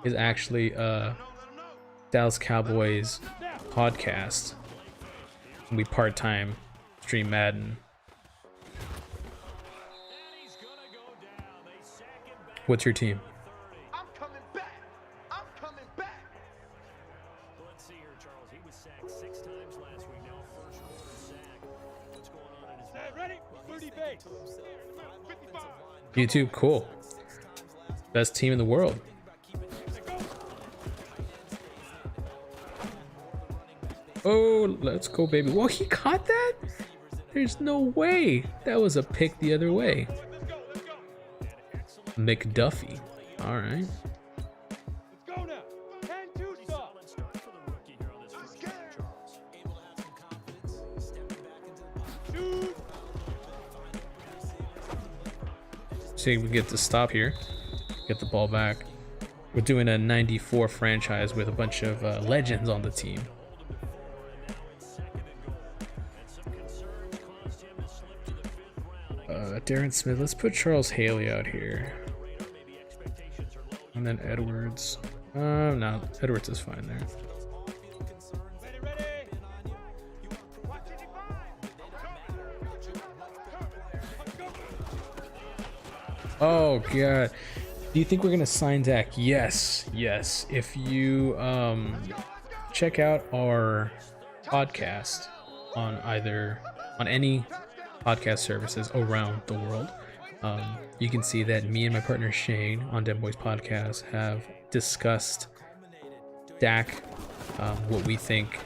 is actually Dallas Cowboys podcast. We part-time stream Madden. What's your team? I'm coming back. I'm coming back. Let's see here, Charles. He was sacked 6 times last week. Now first quarter sack. What's going on in his Ready? 30 base. 55. YouTube, cool. Best team in the world. Oh, let's go, baby. Whoa, he caught that? There's no way. That was a pick the other way. McDuffie. All right. Let's go now. 10-2 stop. Shoot. See if we get to stop here. Get the ball back. We're doing a 94 franchise with a bunch of legends on the team. Darren Smith. Let's put Charles Haley out here. And then Edwards. No, Edwards is fine there. Oh god. Do you think we're gonna sign Dak? Yes, yes. If you check out our podcast on any podcast services around the world, you can see that me and my partner Shane on Dead Boys Podcast have discussed Dak, what we think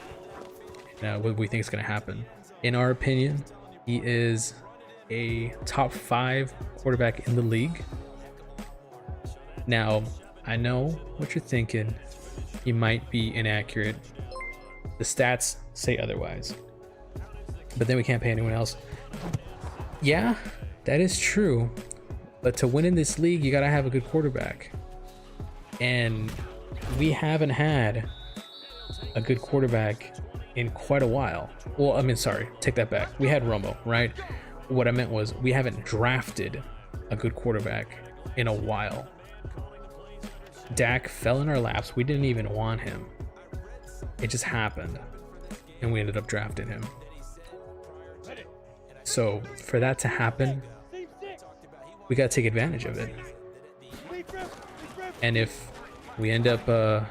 is going to happen. In our opinion, he is a top 5 quarterback in the league. Now, I know what you're thinking. He might be inaccurate. The stats say otherwise. But then we can't pay anyone else. Yeah, that is true. But to win in this league, you gotta have a good quarterback. And we haven't had a good quarterback in quite a while. Well, I mean, sorry, take that back. We had Romo, right? What I meant was we haven't drafted a good quarterback in a while. Dak fell in our laps. We didn't even want him. It just happened. And we ended up drafting him. So for that to happen, we got to take advantage of it. And if we end up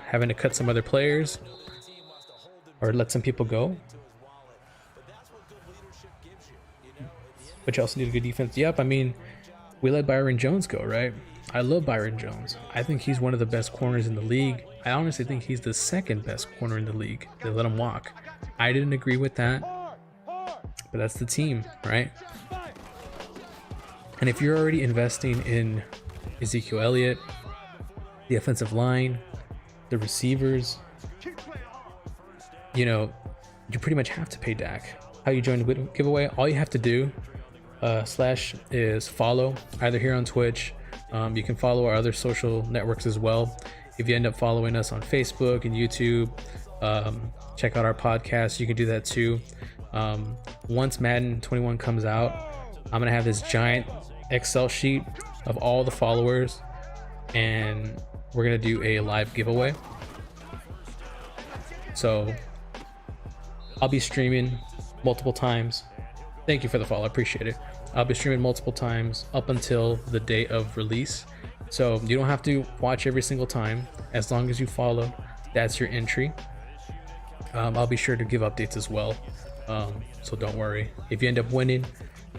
having to cut some other players or let some people go, but you also need a good defense. Yep, I mean, we let Byron Jones go, right? I love Byron Jones. I think he's one of the best corners in the league. I honestly think he's the second best corner in the league. They let him walk. I didn't agree with that, but that's the team, right? And if you're already investing in Ezekiel Elliott, the offensive line, the receivers, you know, you pretty much have to pay Dak. How you join the giveaway? All you have to do is follow either here on Twitch. You can follow our other social networks as well. If you end up following us on Facebook and YouTube, check out our podcast. You can do that too. Once Madden 21 comes out, I'm gonna have this giant Excel sheet of all the followers, and we're gonna do a live giveaway. So I'll be streaming multiple times. Thank you for the follow, I appreciate it. I'll be streaming multiple times up until the day of release. So you don't have to watch every single time. As long as you follow, that's your entry. I'll be sure to give updates as well. So don't worry. If you end up winning,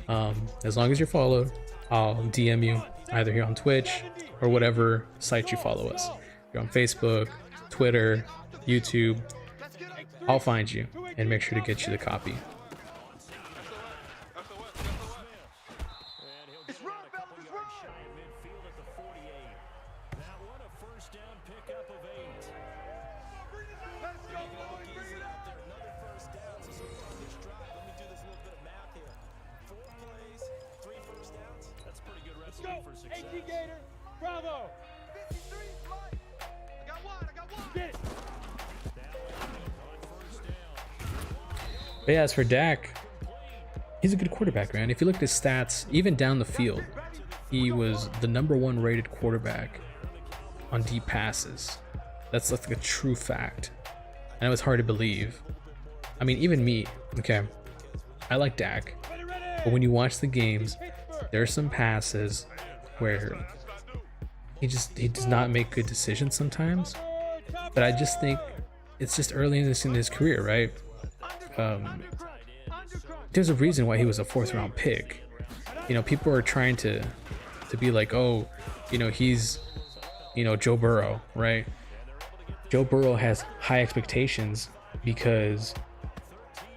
as long as you're followed, I'll DM you either here on Twitch or whatever site you follow us. If you're on Facebook, Twitter, YouTube, I'll find you and make sure to get you the copy. It's run, fellas, it's run. Midfield at the 48. That one a first down pickup of 8. Let's go, boys. Bring it up. Another first down. So far this drive, let me do this little bit of math here. 4 plays, 3 first downs. That's a pretty good Let's recipe go. for success. AT Gator. Bravo. 53, Mike. I got one. Get it. But yeah, as for Dak, he's a good quarterback, man. If you look at his stats, even down the field, he was the #1 rated quarterback on deep passes. That's like a true fact. I know it's hard to believe. I mean, even me, okay, I like Dak, but when you watch the games, there are some passes where he does not make good decisions sometimes. But I just think it's just early in his career, right? There's a reason why he was a 4th round pick. You know, people are trying to be like, oh, you know, he's, you know, Joe Burrow, right? Joe Burrow has high expectations because,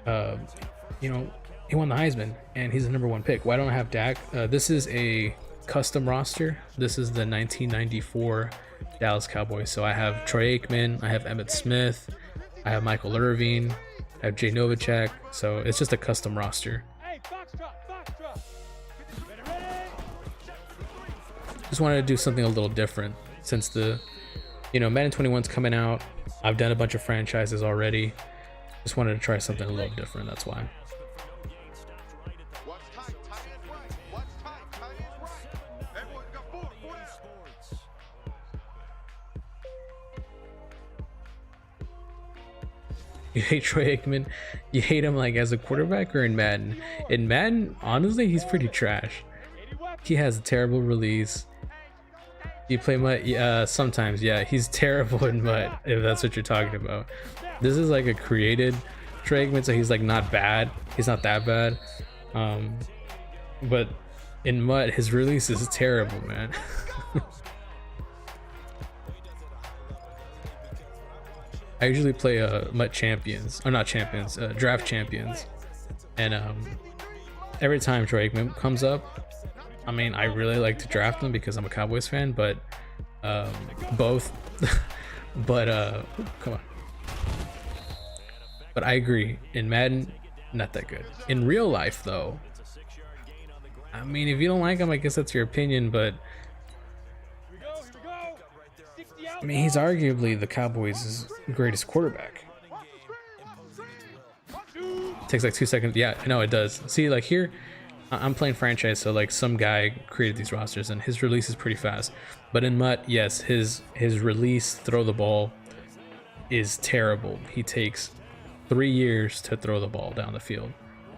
you know, he won the Heisman and he's the #1 pick. Why don't I have Dak? This is a custom roster. This is the 1994 Dallas Cowboys. So I have Troy Aikman, I have Emmitt Smith, I have Michael Irvin, I have Jay Novacek. So it's just a custom roster. Hey, Foxtrot. Ready. Just wanted to do something a little different since the, you know, Madden 21's coming out. I've done a bunch of franchises already. Just wanted to try something a little different. That's why. What's tight? Tight is right. What's tight? Tight is right. Everyone's got 4 down. You hate Troy Aikman. You hate him like as a quarterback or in Madden? In Madden, honestly, he's pretty trash. He has a terrible release. You play MUT? Sometimes, yeah. He's terrible in MUT, if that's what you're talking about. This is like a created Troy Aikman, so he's like not bad. He's not that bad. But in MUT, his release is terrible, man. I usually play MUT champions, or not champions, draft champions, and every time Troy Aikman comes up, I mean, I really like to draft him because I'm a Cowboys fan, but both, but come on. But I agree, in Madden, not that good. In real life, though, I mean, if you don't like him, I guess that's your opinion, but Here we go. 60 out. I mean, he's arguably the Cowboys' greatest quarterback. Takes like 2 seconds. Yeah, I know it does. See, like here, I'm playing franchise, so like some guy created these rosters and his release is pretty fast. But in MUT, yes, his release, throw the ball, is terrible. He takes 3 years to throw the ball down the field.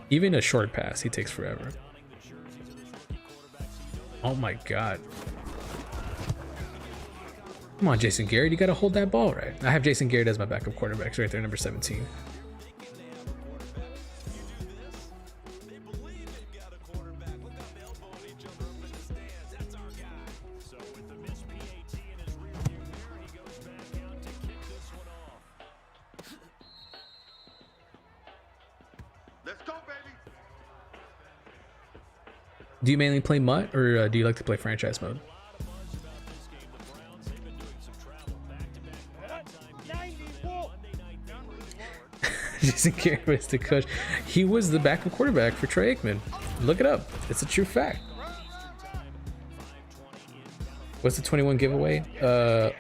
Even a short pass, he takes forever. Oh my God. Come on, Jason Garrett, you gotta hold that ball right. I have Jason Garrett as my backup quarterback, so right there, number 17. Do you mainly play MUT, or do you like to play franchise mode? 94. Jason Garrett was the coach. He was the backup quarterback for Troy Aikman. Look it up. It's a true fact. What's the 21 giveaway?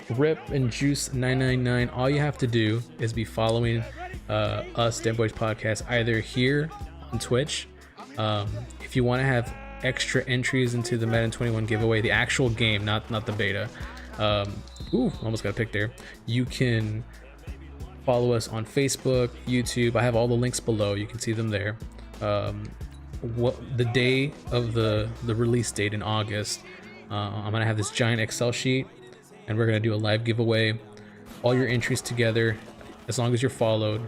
Rip and Juice 999. All you have to do is be following us, Den Boys Podcast, either here on Twitch. If you want to have extra entries into the Madden 21 giveaway, the actual game, not the beta. Ooh, almost got a pick there. You can follow us on Facebook, YouTube. I have all the links below. You can see them there. What the day of the release date in August? I'm gonna have this giant Excel sheet, and we're gonna do a live giveaway. All your entries together, as long as you're followed.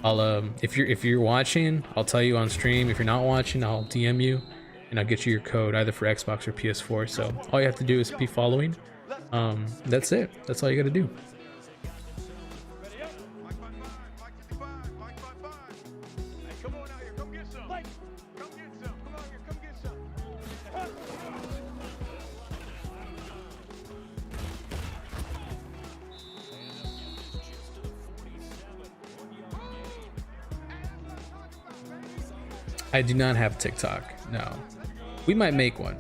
I'll if you're watching, I'll tell you on stream. If you're not watching, I'll DM you, and I'll get you your code either for Xbox or PS4. So all you have to do is be following. That's it. That's all you gotta do. Ready up? Mike 55, Mike 55. Hey, come on out here, come get some. Mike, come get some. Come out here, come get some. I do not have TikTok. No, we might make one.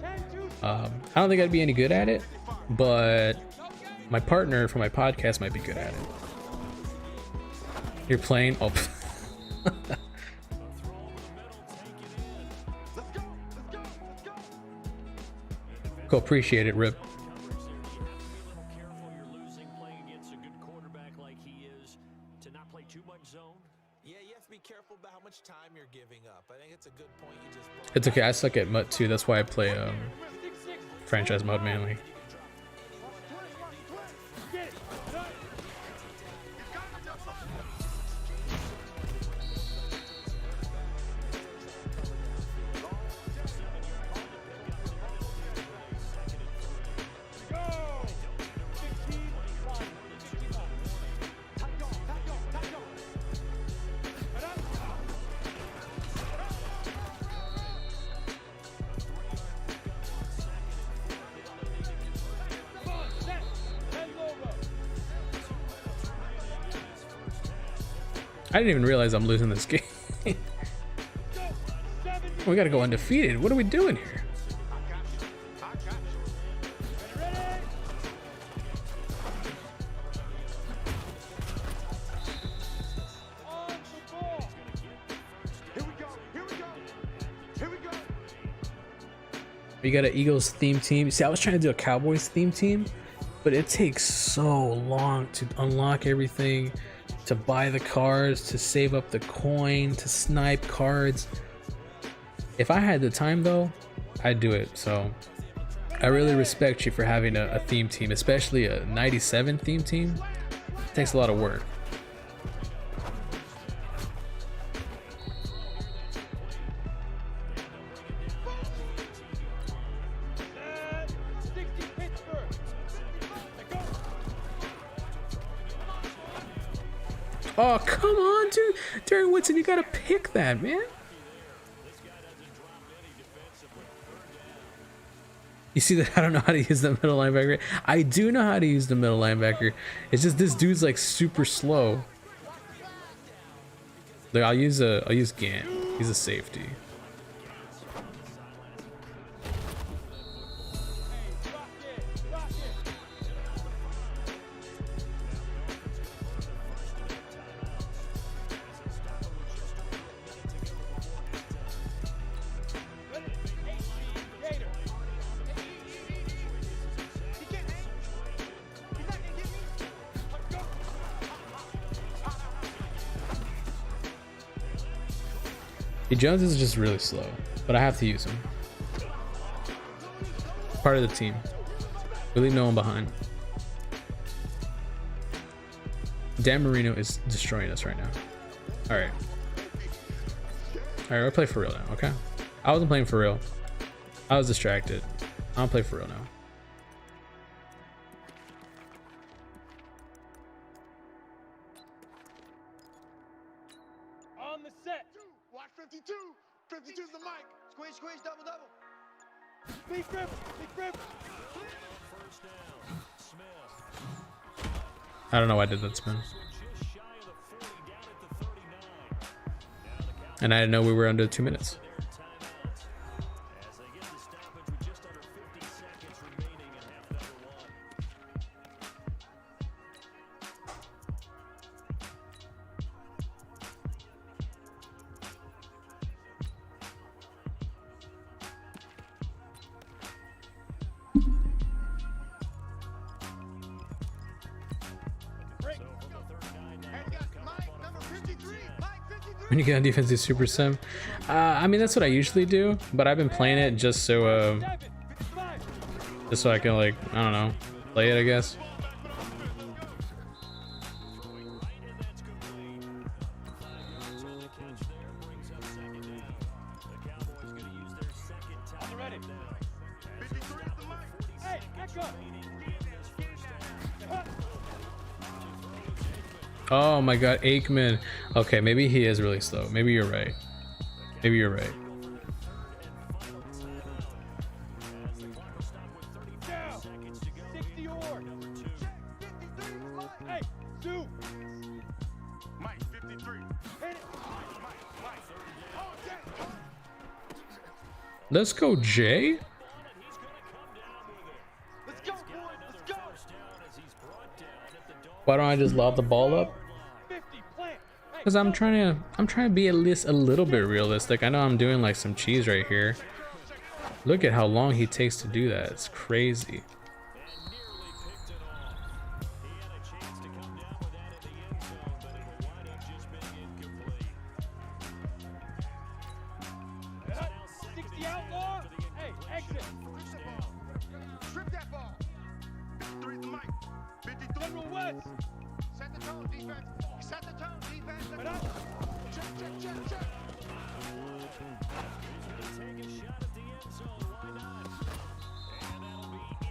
I don't think I'd be any good at it, but my partner for my podcast might be good at it. You're playing? Oh. Cool, appreciate it, Rip. Careful you're losing playing against a good quarterback like he is, to not play too much zone. Yeah, you have to be careful about how much time you're giving up. I think it's a good point you just brought It's okay, I suck at MUT too. That's why I play franchise mode mainly. Get it. Go. 15, 5, 55. Tight on, tight on, tight on. Head up. Set. Head over. I didn't even realize I'm losing this game. Go. 7. We gotta go undefeated. What are we doing here? Ready? On the ball. Here we go. Here we go. Here we go. You got an Eagles theme team. See, I was trying to do a Cowboys theme team, but it takes so long to unlock everything, to buy the cards, to save up the coin, to snipe cards. If I had the time though, I'd do it. So I really respect you for having a theme team, especially a 97 theme team. It takes a lot of work. Set. 60 Pittsburgh. Let go. Oh, come on, dude. Darren Woodson, you gotta pick that, man. You see that? I don't know how to use the middle linebacker. I do know how to use the middle linebacker. It's just this dude's like super slow. Like I'll use Gant. He's a safety. Rock it. Rock it. Ready? Gator. He can't hang. He's not gonna get me. Let's go. Hey, Jones is just really slow, but I have to use him. Part of the team. We leave no one behind. Dan Marino is destroying us right now. All right. All right, we'll play for real now, okay? I wasn't playing for real. I was distracted. I'll play for real now. On the set. Watch 52. 52's the mic. Squeeze, squeeze, double, double. Big grip, big grip. I don't know why I did that spin. And I didn't know we were under 2 minutes. When you get on defensive super sim, I mean that's what I usually do, but I've been playing it just so I can, like, I don't know, play it, I guess. Oh my god, Aikman. Okay, maybe he is really slow. Maybe you're right. Maybe you're right. Let's go, Jay. Why don't I just lob the ball up? Because I'm trying to be at least a little bit realistic. I know I'm doing like some cheese right here. Look at how long he takes to do that. It's crazy.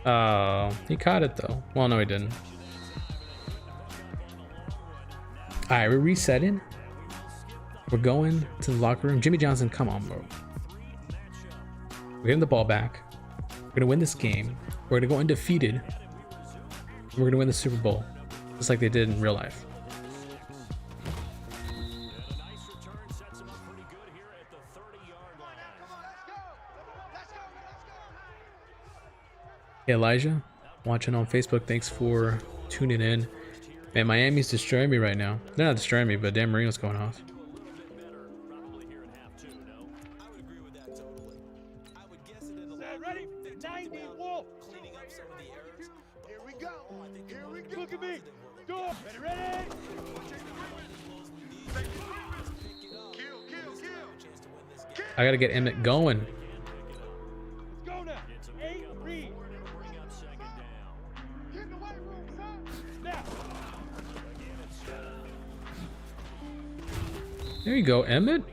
Oh, he caught it though. Well, no, he didn't. All right, we're resetting. We're going to the locker room. Jimmy Johnson, come on, bro. We're getting the ball back. We're gonna win this game. We're gonna go undefeated. We're gonna win the Super Bowl, just like they did in real life. Hey, Elijah, watching on Facebook. Thanks for tuning in. Man, Miami's destroying me right now. They're not destroying me, but Dan Marino's going off. Ready? 90 Wolf. Here we go. Here we go. Look at me. Go. Ready, ready. Kill, kill, kill. I gotta get Emmett going. Let's go now. 8 read. Get in the weight room, son. Now. There you go, Emmett.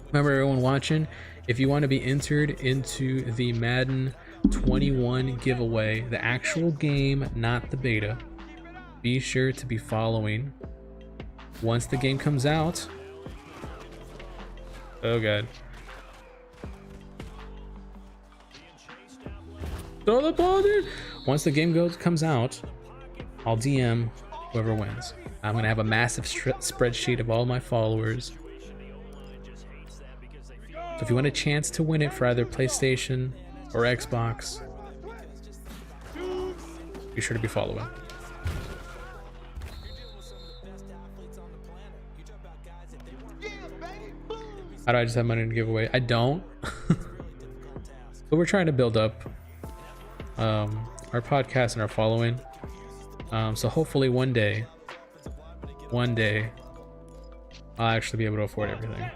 Remember, everyone watching, if you want to be entered into the Madden 21 giveaway, the actual game, not the beta, be sure to be following. Once the game comes out, oh god, throw the ball, dude. Once the game comes out, I'll DM whoever wins. I'm gonna have a massive spreadsheet of all my followers. So if you want a chance to win it for either PlayStation or Xbox, be sure to be following. How do I just have money to give away? I don't. But we're trying to build up our podcast and our following. So hopefully one day, I'll actually be able to afford everything.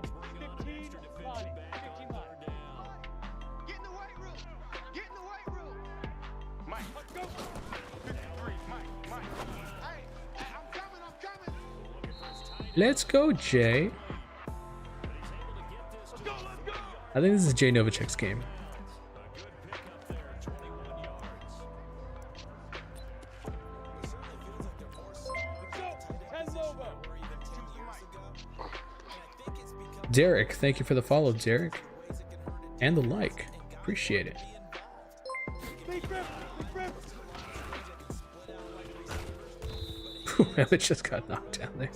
Let's go, Jay. I think this is Jay Novacek's game. Derek, thank you for the follow, Derek. And the like. Appreciate it. It just got knocked down there.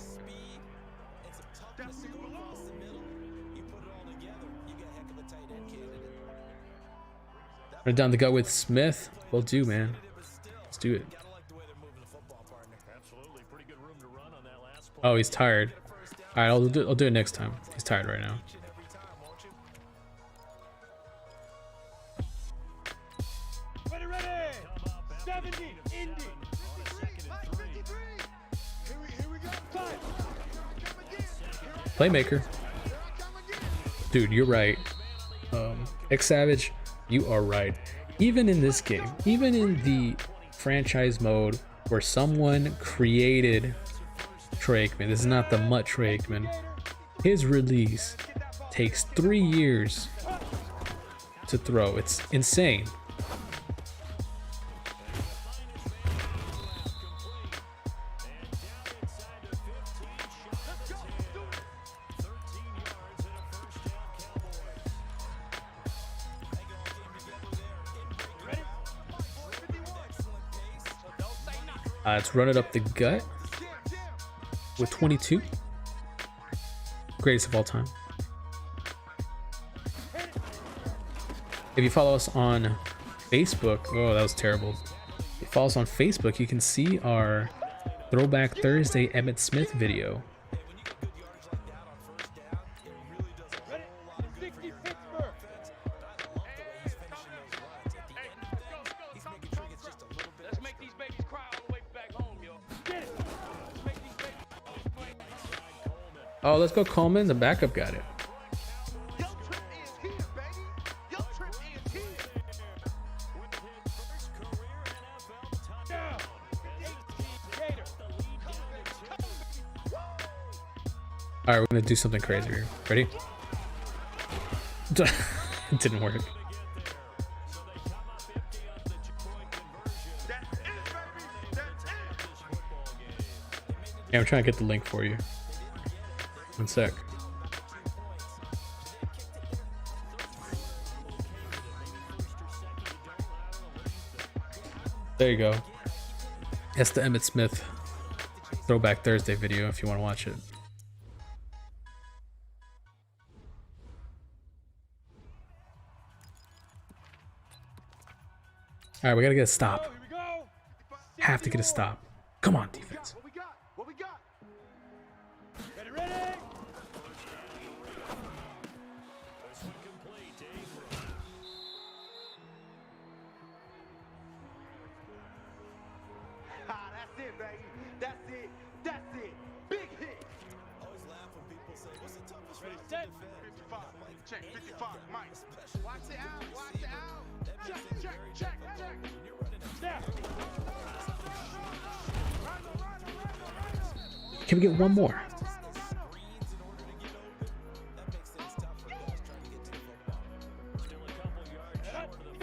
Run down the gut with Smith. Will do, man. Let's do it. Oh, he's tired. All right, I'll do it next time. He's tired right now. Ready. 70, Indy. Here we go. Playmaker. Dude, you're right. X Savage, you are right. Even in this game, even in the franchise mode where someone created Troy Aikman, this is not the Mutt Troy Aikman, his release takes 3 years to throw. It's insane. Let's run it up the gut with 22. Greatest of all time. If you follow us on Facebook, oh, that was terrible. If you follow us on Facebook, you can see our Throwback Thursday Emmitt Smith video. Oh, let's go Coleman. The backup got it. All right, we're gonna do something crazy here. Ready? It didn't work. Yeah, I'm trying to get the link for you. One sec. There you go. That's the Emmitt Smith Throwback Thursday video if you want to watch it. All right, we gotta get a stop. Have to get a stop. Come on, defense. What we got? Ready. That's it, baby. That's it. Big hit. Always laugh when people say, what's the toughest Ready, route to set. defend? 55. Check 55. Mike. Watch it out. Check. Snap. Can we get one more?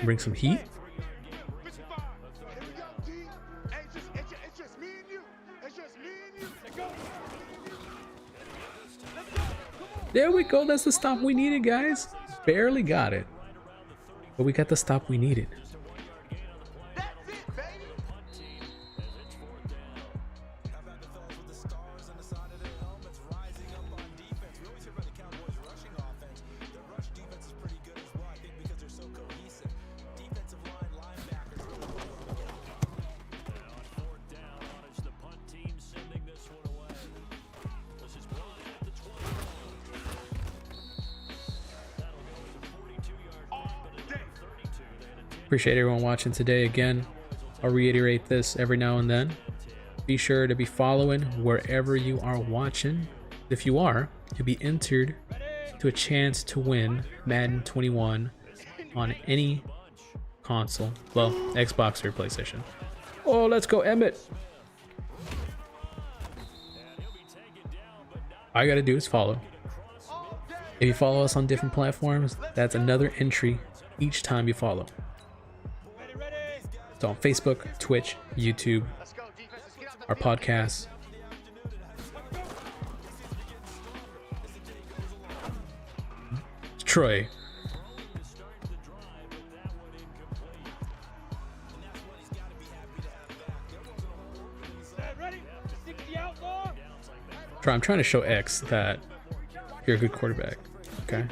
Bring some heat. 55. Here we go, D. Hey, it's just me and you. Let's go. There we go. That's the stop we needed, guys. Barely got it, but we got the stop we needed. That's it, baby. Appreciate everyone watching today again. I'll reiterate this every now and then. Be sure to be following wherever you are watching. If you are, you'll be entered to a chance to win Madden 21 on any console. Well, Xbox or PlayStation. Oh, let's go, Emmitt. All you gotta do is follow. If you follow us on different platforms, that's another entry each time you follow. So on Facebook, Twitch, YouTube, our podcasts. Troy. Troy, I'm trying to show X that you're a good quarterback. Okay. And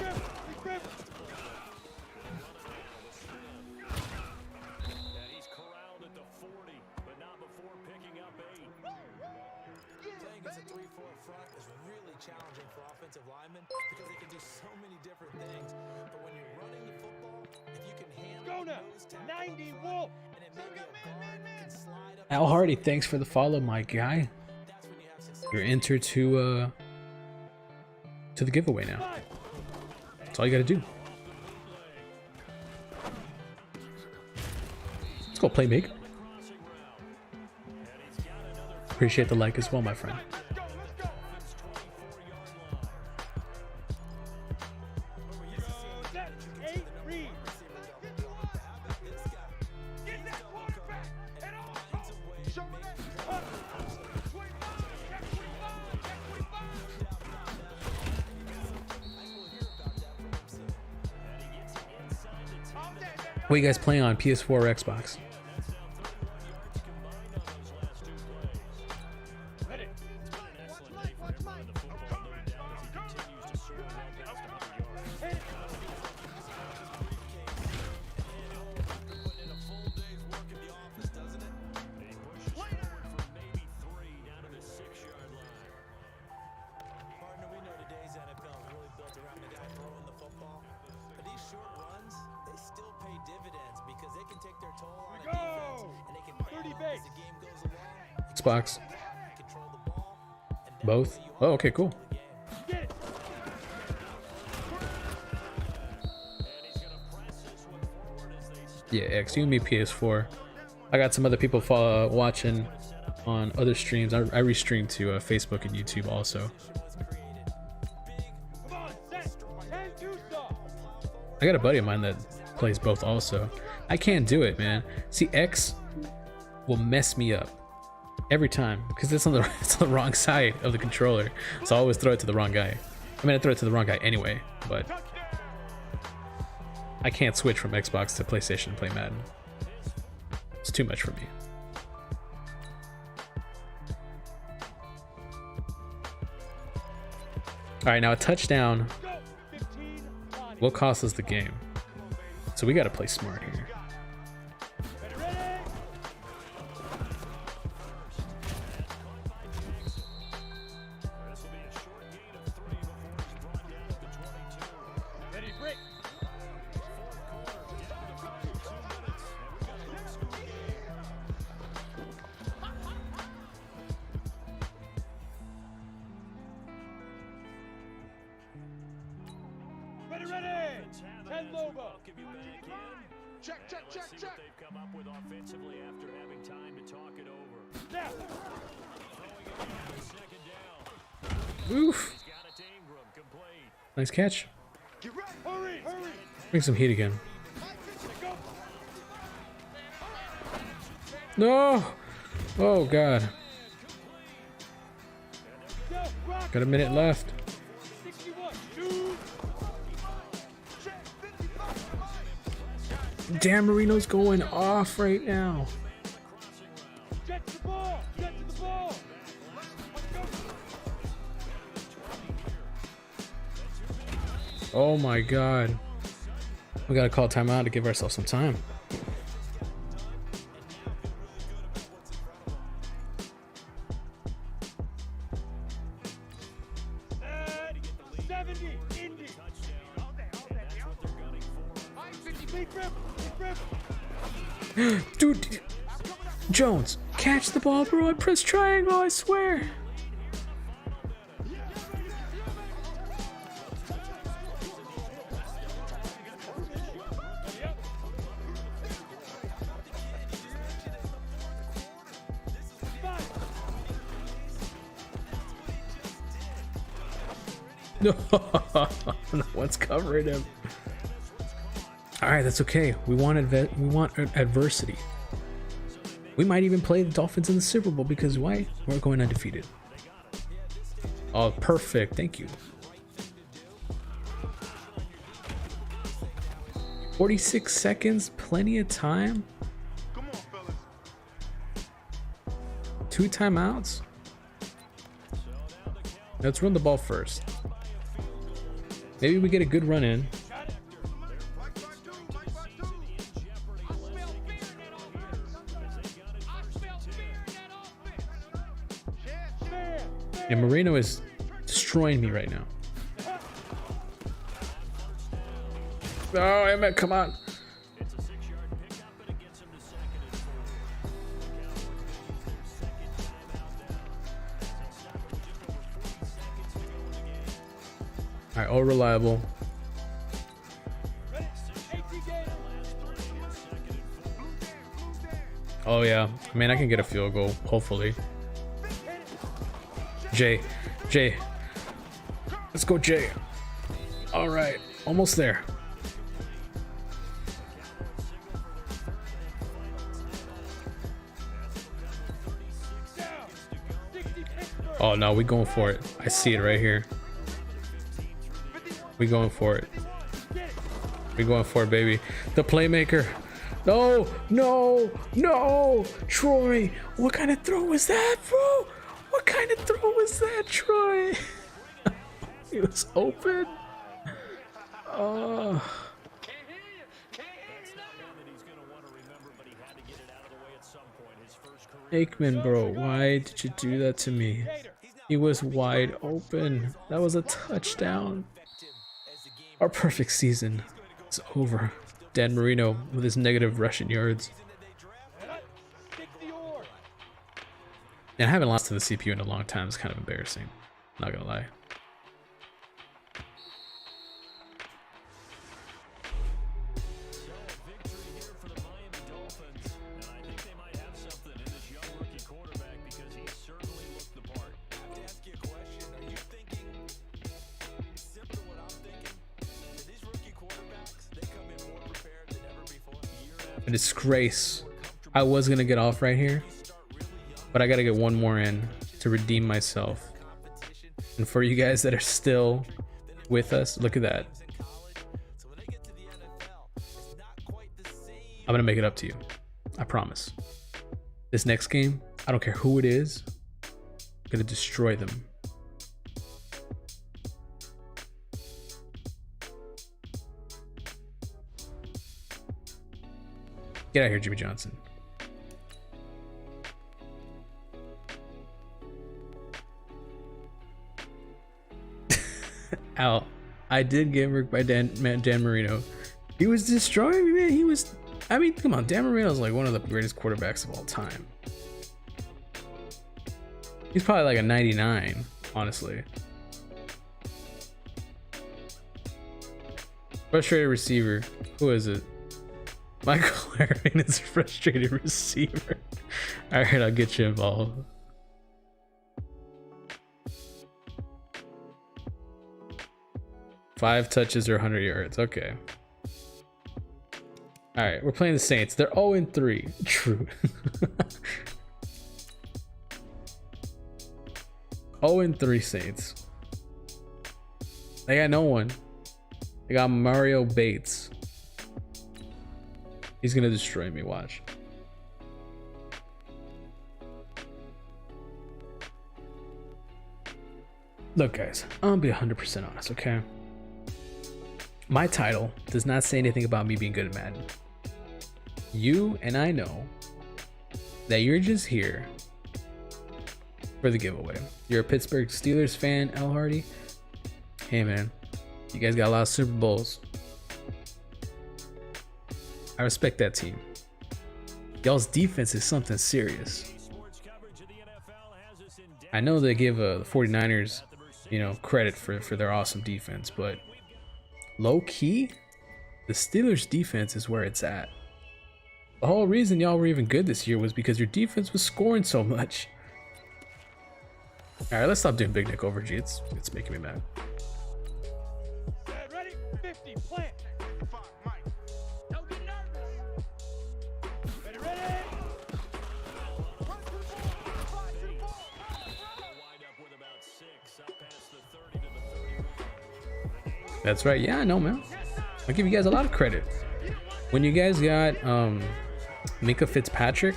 he's corralled at the 40, but not before picking up 8. Playing against a 3-4 front is really challenging for offensive linemen because they can do so many different things. But when you're running the football, if you can handle those tackles 90 Wolf. and it may be a guard can slide up, Al Hardy, thanks for the follow, my guy. that's when you have success. You're entered to the giveaway now. That's all you gotta do. Let's go play big. Appreciate the like as well, my friend. What are you guys playing on PS4 or Xbox? Partner, we know today's NFL is really built around the guy throwing the football. But these short runs, they still pay dividends because they can take their toll on a defense and they can add on as the game goes along. Xbox. Control the ball. And Both? Oh, okay, cool. Yeah, X, you and me PS4. I got some other people watching on other streams. I restream to Facebook and YouTube also. I got a buddy of mine that plays both also. I can't do it, man. See, X will mess me up every time because it's on the wrong side of the controller. So I always throw it to the wrong guy. I mean, I throw it to the wrong guy anyway, but I can't switch from Xbox to PlayStation and play Madden. It's too much for me. All right, now a touchdown will cost us the game. So we got to play smart here. Oof. Nice catch. Bring some heat again. No! Oh, God. Got a minute left. Dan Marino's going off right now. Oh my God. We gotta call timeout to give ourselves some time. Dude, Jones, catch the ball, bro. I pressed triangle, I swear. No, no one's covering him. All right, that's okay. We want adversity. We might even play the Dolphins in the Super Bowl because why? We're going undefeated. Oh, perfect. Thank you. 46 seconds, plenty of time. Come on, fellas. 2 timeouts. Let's run the ball first. Maybe we get a good run in. Like by two, like by two. I smell fear in that offense. I smell fear in that offense. And Marino is destroying me right now. Oh, Emmett, come on. It's a 6-yard pickup, and it gets him to 2nd and 4. The Cowboys take their 2nd timeout now. They'll stop it with just over 40 seconds to go in the game. All right, all reliable. Oh yeah, I mean I can get a field goal, hopefully. Jay, let's go, Jay. All right, almost there. Oh no, we going for it. I see it right here. We going for it. We going for it, baby. The playmaker. No, no, no. Troy, what kind of throw was that, bro? What kind of throw was that, Troy? He was open. Oh. Aikman, bro, why did you do that to me? He was wide open. That was a touchdown. Our perfect season is over. Dan Marino with his negative rushing yards. And I haven't lost to the CPU in a long time. It's kind of embarrassing. Not gonna lie. A disgrace. I was gonna get off right here, but I gotta get one more in to redeem myself. And for you guys that are still with us, look at that. I'm gonna make it up to you. I promise. This next game, I don't care who it is, I'm gonna destroy them. Get out of here, Jimmy Johnson. Al, I did get worked by Dan Marino. He was destroying me, man. He was, I mean, come on. Dan Marino's like one of the greatest quarterbacks of all time. He's probably like a 99, honestly. Frustrated receiver. Who is it? Michael Irvin is a frustrated receiver. All right, I'll get you involved. Five touches or 100 yards. Okay. All right, we're playing the Saints. They're 0-3. True. 0-3 Saints. They got no one. They got Mario Bates. He's gonna destroy me, watch. Look guys, I'm gonna be 100% honest, okay? My title does not say anything about me being good at Madden. You and I know that you're just here for the giveaway. You're a Pittsburgh Steelers fan, L. Hardy. Hey man, you guys got a lot of Super Bowls. I respect that team. Y'all's defense is something serious. I know they give the 49ers, you know, credit for their awesome defense, but low key, the Steelers defense is where it's at. The whole reason y'all were even good this year was because your defense was scoring so much. All right, let's stop doing Big Nick over G. It's making me mad. Ready? 50, plant. 55, Mike. Don't get nervous. Ready, ready. Run to the ball. Run to the ball. Wind up with about 6 up past the 30 to the 31. That's right. Yeah, I know, man. I give you guys a lot of credit. When you guys got Minka Fitzpatrick,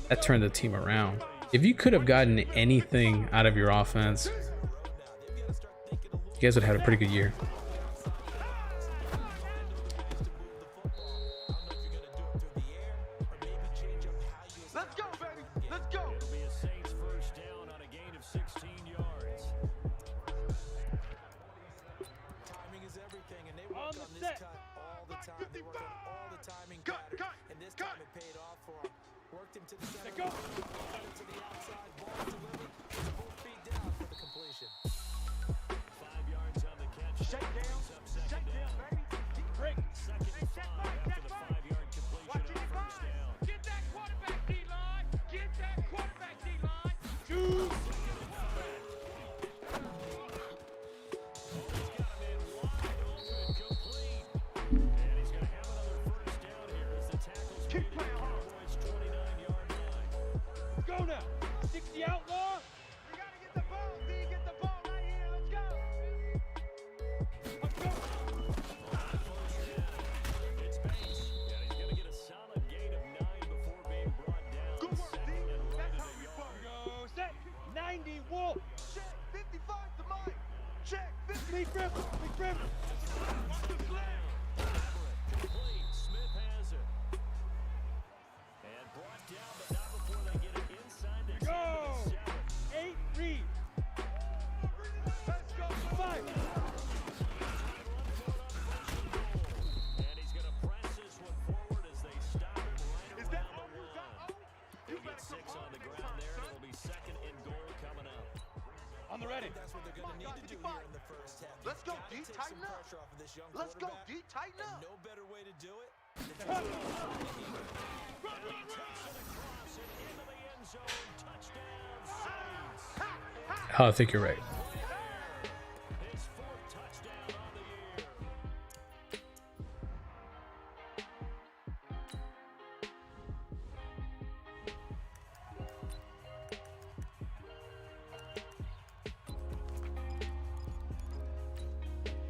that turned the team around. If you could have gotten anything out of your offense, you guys would have had a pretty good year. Let's go, baby. Let's go. It'll be a Saints first down on a gain of 16 yards. Timing is everything, and they On work the on this set. cut all the time. They work on all the timing Cut, patterns, cut, and this cut. time it paid off for him. Worked him to the center. Let go. To the outside, ball delivered. Both feet down for the completion. 5 yards on the catch. Shake down. Brings up second Shake down, down. baby. Break. Second and 5 after the 5-yard completion Watch on it, first down. Get that quarterback D-line. Get that quarterback D-line. Shoot. Keep playing hard. Go now. 60 outlaw. We gotta get the ball, D. Get the ball right here. Let's go. Let's go. It's Bates, and he's going to get a solid gain of 9 before being brought down. Good work, D. Second and right That's at how the we yard. go. Set. 90 Wolf. Check. 55 to mine. Check. 50. Big Rip. Big Rip. Watch the flag. Complete. Smith has it. And brought down, but not before they get it inside the 10 Go. to the 7. 8 Reed. Let's go. 5. And he's going to press this one forward as they stop him right Is that around all the you got? line. Oh, you He'll get better 6 come on hard the next ground time, there, and son. it'll be second and goal coming up. On the ready. That's what they're going to need to do here in the first half. Let's go, Gotta D. take Tighten some up. pressure off of this young Let's go, quarterback, D. Tighten and up. no better way to do it. Run, Takes it across and into the end zone. Touchdown, Saints. Oh, I think you're right. His 4th touchdown on the year.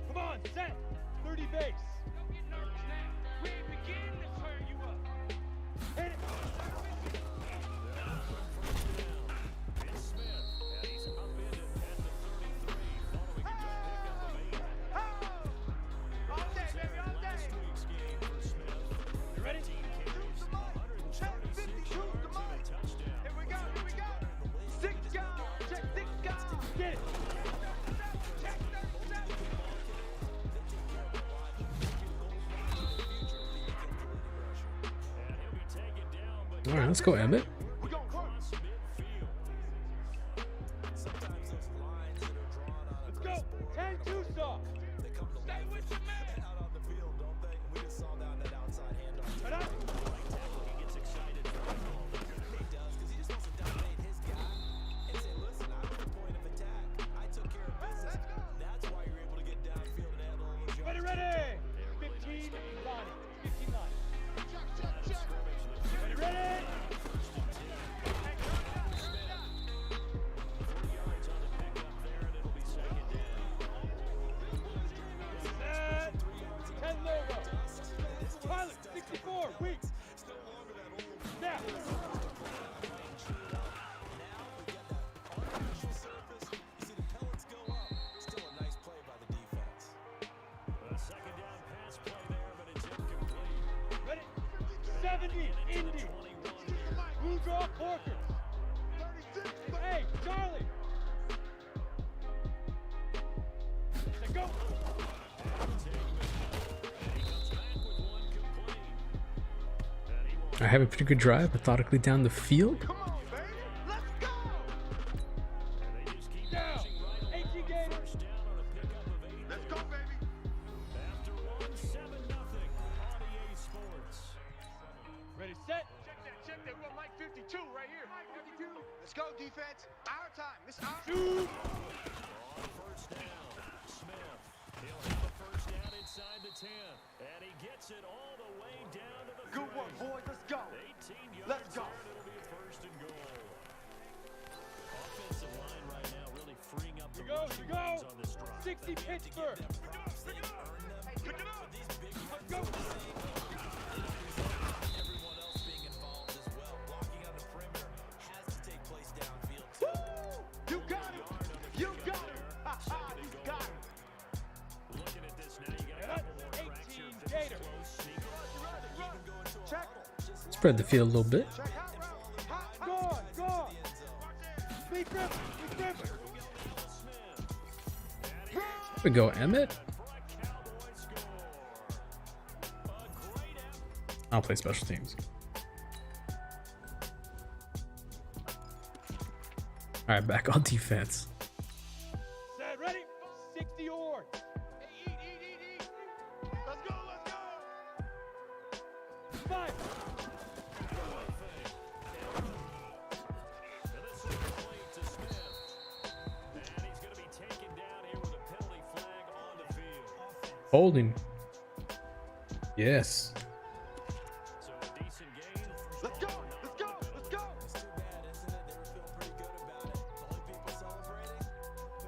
Come on, set. 30 base. Don't get nervous now. We ain't beginning to turn you up. Hit it. It's Smith, and he's upended at the 33, following a good pickup of 8. All day, baby, all day. Last week's game for Smith. You ready? 13 carries, 136 yards, and a touchdown. Here we go, here we go. 6 guys. Check 6 guys. Get it. Check 37. And he'll be taken down, but All right, let's go, Emmett. We gon' work. across midfield. Sometimes those lines that are drawn on a Let's press go. board, 10 2 soft. they come to Stay life with your man. out on the field, don't they? We just saw down that outside handoff. Put up. He gets excited for the ball. He does, because he just wants to dominate his guy and say, listen, I was the point of attack. I took care of business. That's why you're able to get downfield and handle all those yards. Ready, ready. 15 Lonnie. 15 Lonnie. Ready, ready. 4 yards on the pickup there, and it'll be second down. Set. 10 logo. Pilot, 64. Weak. Now. Artificial surface. You see the pellets go up. Still a nice play by the defense. A second down pass play there, but it's incomplete. Ready. 70. Indy. Blue draw Porkers. 36. Hey, Charlie. Let's go. He comes back with one complete. And he won't I have a pretty good drive, methodically down the field. Come on, baby. Let's go. And they just keep Down. marching right 18 along. games. First down on a pickup of 8. Let's go, baby. After one, 7-0 on EA Sports. Ready, set. Check that. We're Mike 52 right here. Mike 52. Let's go, defense. Our time. This our shoot. On first down, Smith. He'll have a first down inside the 10. And he gets it all the way down to the 3. Good work, boys. Let's go. 18 yards Let's go. there, and it'll be a first and goal. Offensive line right now really freeing up the Here rushing we go. lanes on this drive. 60 Pittsburgh. Let's go. Spread the field a little bit. Check hot route. Hot. Gone. Speed grip. Speed grip. Here we go, Emmett. I'll play special teams. All right, back on defense. Set. Ready. 60 yards. Eat. Let's go. Five. Holding. Yes. Let's go.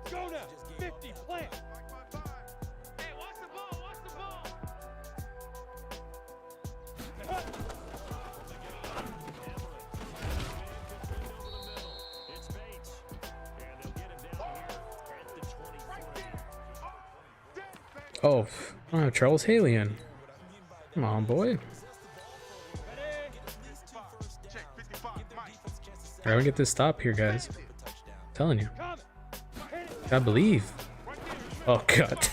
Go now. 50. Plant. Hey, watch the ball. Oh, I don't have Charles Haley in. Come on, boy. All right, we get this stop here, guys. I'm telling you. I believe. Oh, God.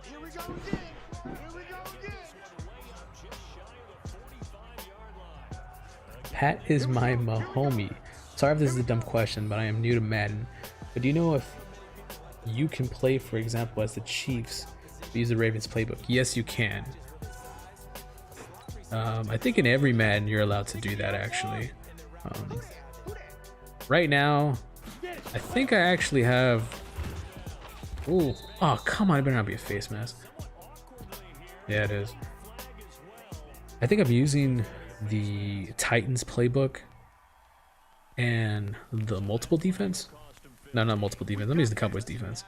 Here we go again. Pat is my homie. Sorry if this is a dumb question, but I am new to Madden. But do you know if you can play, for example, as the Chiefs, use the Ravens playbook? Yes, you can. I think in every Madden you're allowed to do that, actually. Right now, I think I actually have. Ooh, oh come on! It better not be a face mask. Yeah, it is. I think I'm using the Titans playbook and the multiple defense. No, not multiple defense. Let me use the Cowboys defense.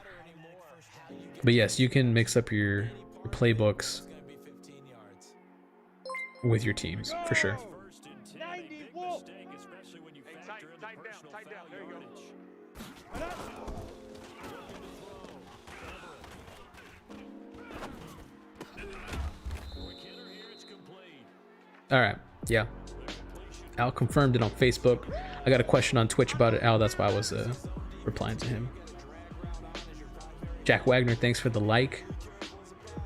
But yes, you can mix up your playbooks with your teams for sure. 90 Wolf. Tight down. There you go. All right, yeah. Al confirmed it on Facebook. I got a question on Twitch about it, Al. That's why I was replying to him. Jack Wagner, thanks for the like.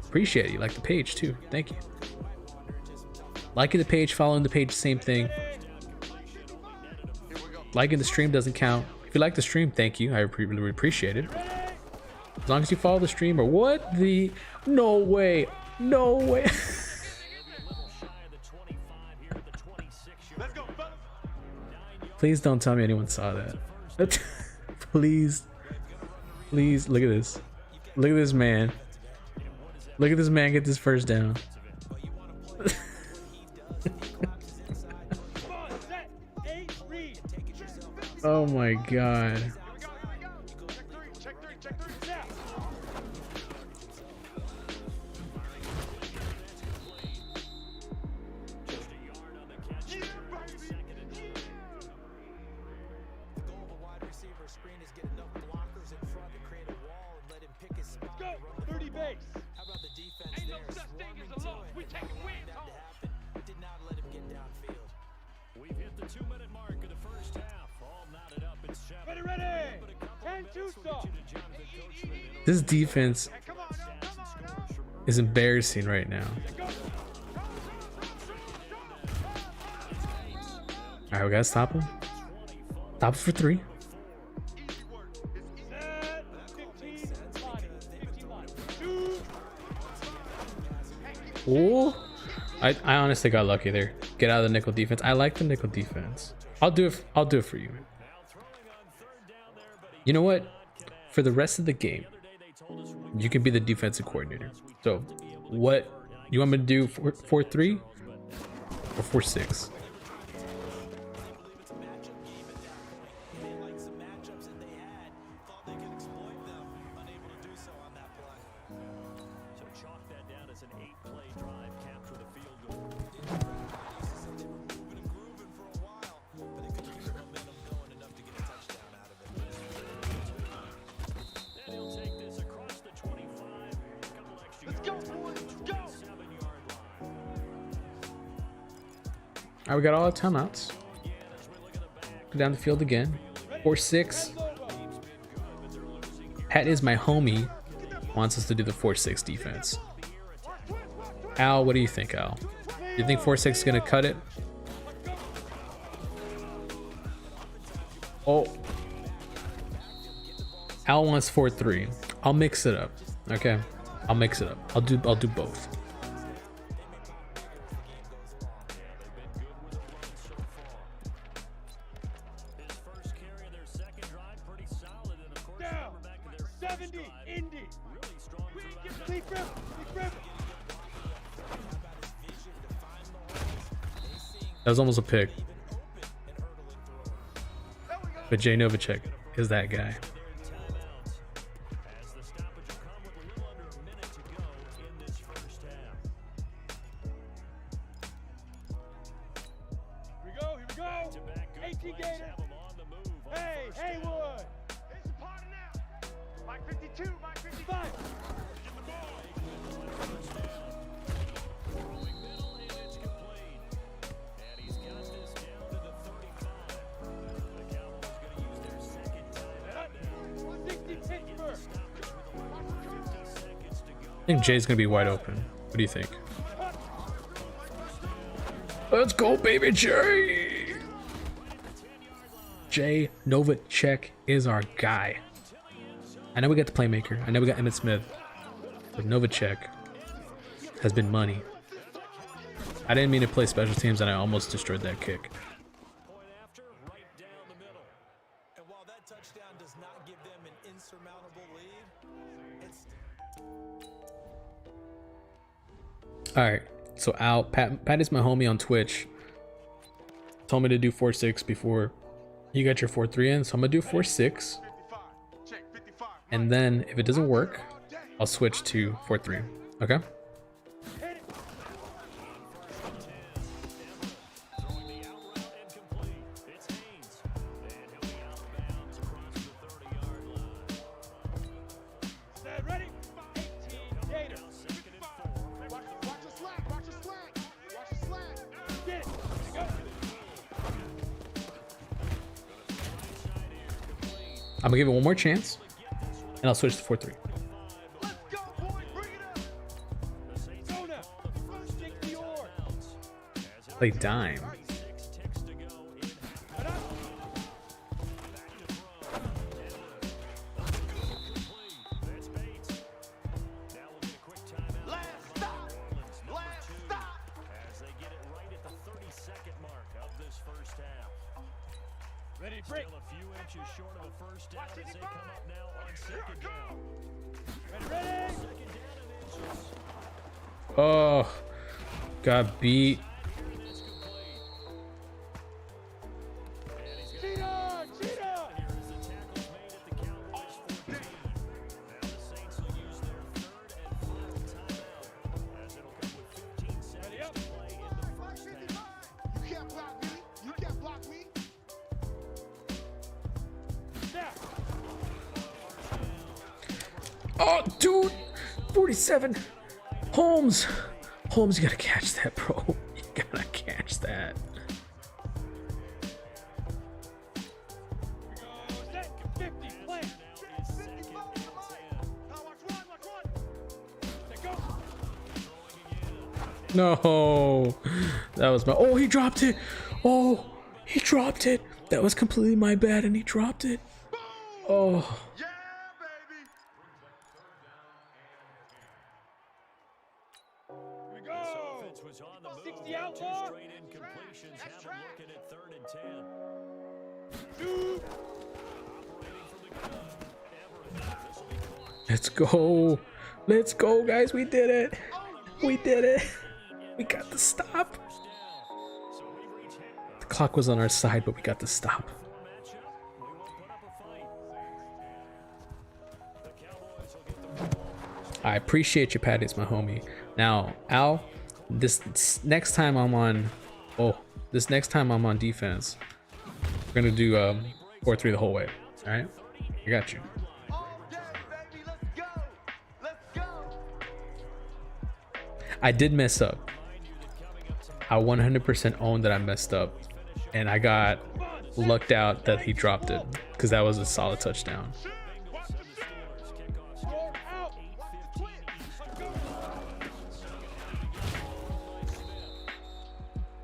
Appreciate it. You like the page too. Thank you. Liking the page, following the page, same thing. Liking the stream doesn't count. If you like the stream, thank you. I really appreciate it. As long as you follow the stream, or what the? No way. No way. Please don't tell me anyone saw that. Please. Please, look at this. Look at this man. Look at this man get this first down. Oh my god. This defense is embarrassing right now. All right, we gotta stop him. Stop for 3. Oh, I honestly got lucky there. Get out of the nickel defense. I like the nickel defense. I'll do it for you, man. You know what? For the rest of the game, you can be the defensive coordinator. So, what you want me to do? 4-3 or 4-6? right, we got all our timeouts. Go down the field again. 4-6. Pat is my homie. Wants us to do the 4-6 defense. Al, what do you think, Al? You think 4-6 is gonna cut it? Oh. Al wants 4-3. I'll mix it up. Okay. I'll mix it up. I'll do both. Down. 70. Indy. Leaf rip. Leaf rip. That was almost a pick. But Jay Novacek is that guy. Here we go. 18 Gator. Hey, Haywood. It's a party now. Mike 52, Mike 55. I think Jay's gonna be wide open. What do you think? Let's go, baby Jay! Jay Novacek is our guy. I know we got the playmaker. I know we got Emmitt Smith. But Novacek has been money. I didn't mean to play special teams and I almost destroyed that kick. And while that touchdown does not give them an insurmountable lead, it's Alright, so Al, Pat is my homie on Twitch. Told me to do 4-6 before you got your 4-3 in, so I'm gonna do 4-6. And then if it doesn't work, I'll switch to 4-3. Okay? Ready? 18 Gator. Watch your slack. Watch your slack. Watch your slack. Get it. Go. I'm gonna give it one more chance, and I'll switch to 4-3. Let's go, boy. Bring it up. Go now. 60 or. Play dime. Last stop. Last stop. As they get it right at the 30-second mark of this first half. Ready, break. Still a few inches short of a first down as they come up now on second down. Ready. Second down and inches. Oh, got beat. Cheetah. Cheetah. Here as the tackle's made at the Cowboys 14. Now the Saints will use their third and final timeout as it'll come with 15 seconds to play in the first half. You can't block me. You can't block me. Now. Oh, dude, 47. Holmes, you gotta catch that, bro. You gotta catch that. Set 50. Play. 55 to mine. Now watch one. Let go. No, that was my. Oh, he dropped it. Oh, he dropped it. That was completely my bad, and he dropped it. Oh. Yeah, baby. Here we go. Offense was on the move. 60 Two outlaw. straight incompletions have them looking at 3rd and 10. Two. Operating from the gun. Everett. This will be caught. Let's go. Let's go, guys. We did it. We did it. We got the stop. So we reach half. The clock was on our side, but we got the stop. Matchup. We will put up a fight. The Cowboys will get the ball. I appreciate you, Patty. It's my homie. Now, Al, this next time I'm on, defense, we're gonna do 4-3 the whole way. All right, I got you. All day, baby. Let's go. Let's go. I did mess up. Remind you that coming up tonight I 100% owned that I messed up, and I got lucked out that he dropped it because that was a solid touchdown. Score out. Watch the twin. Let's go.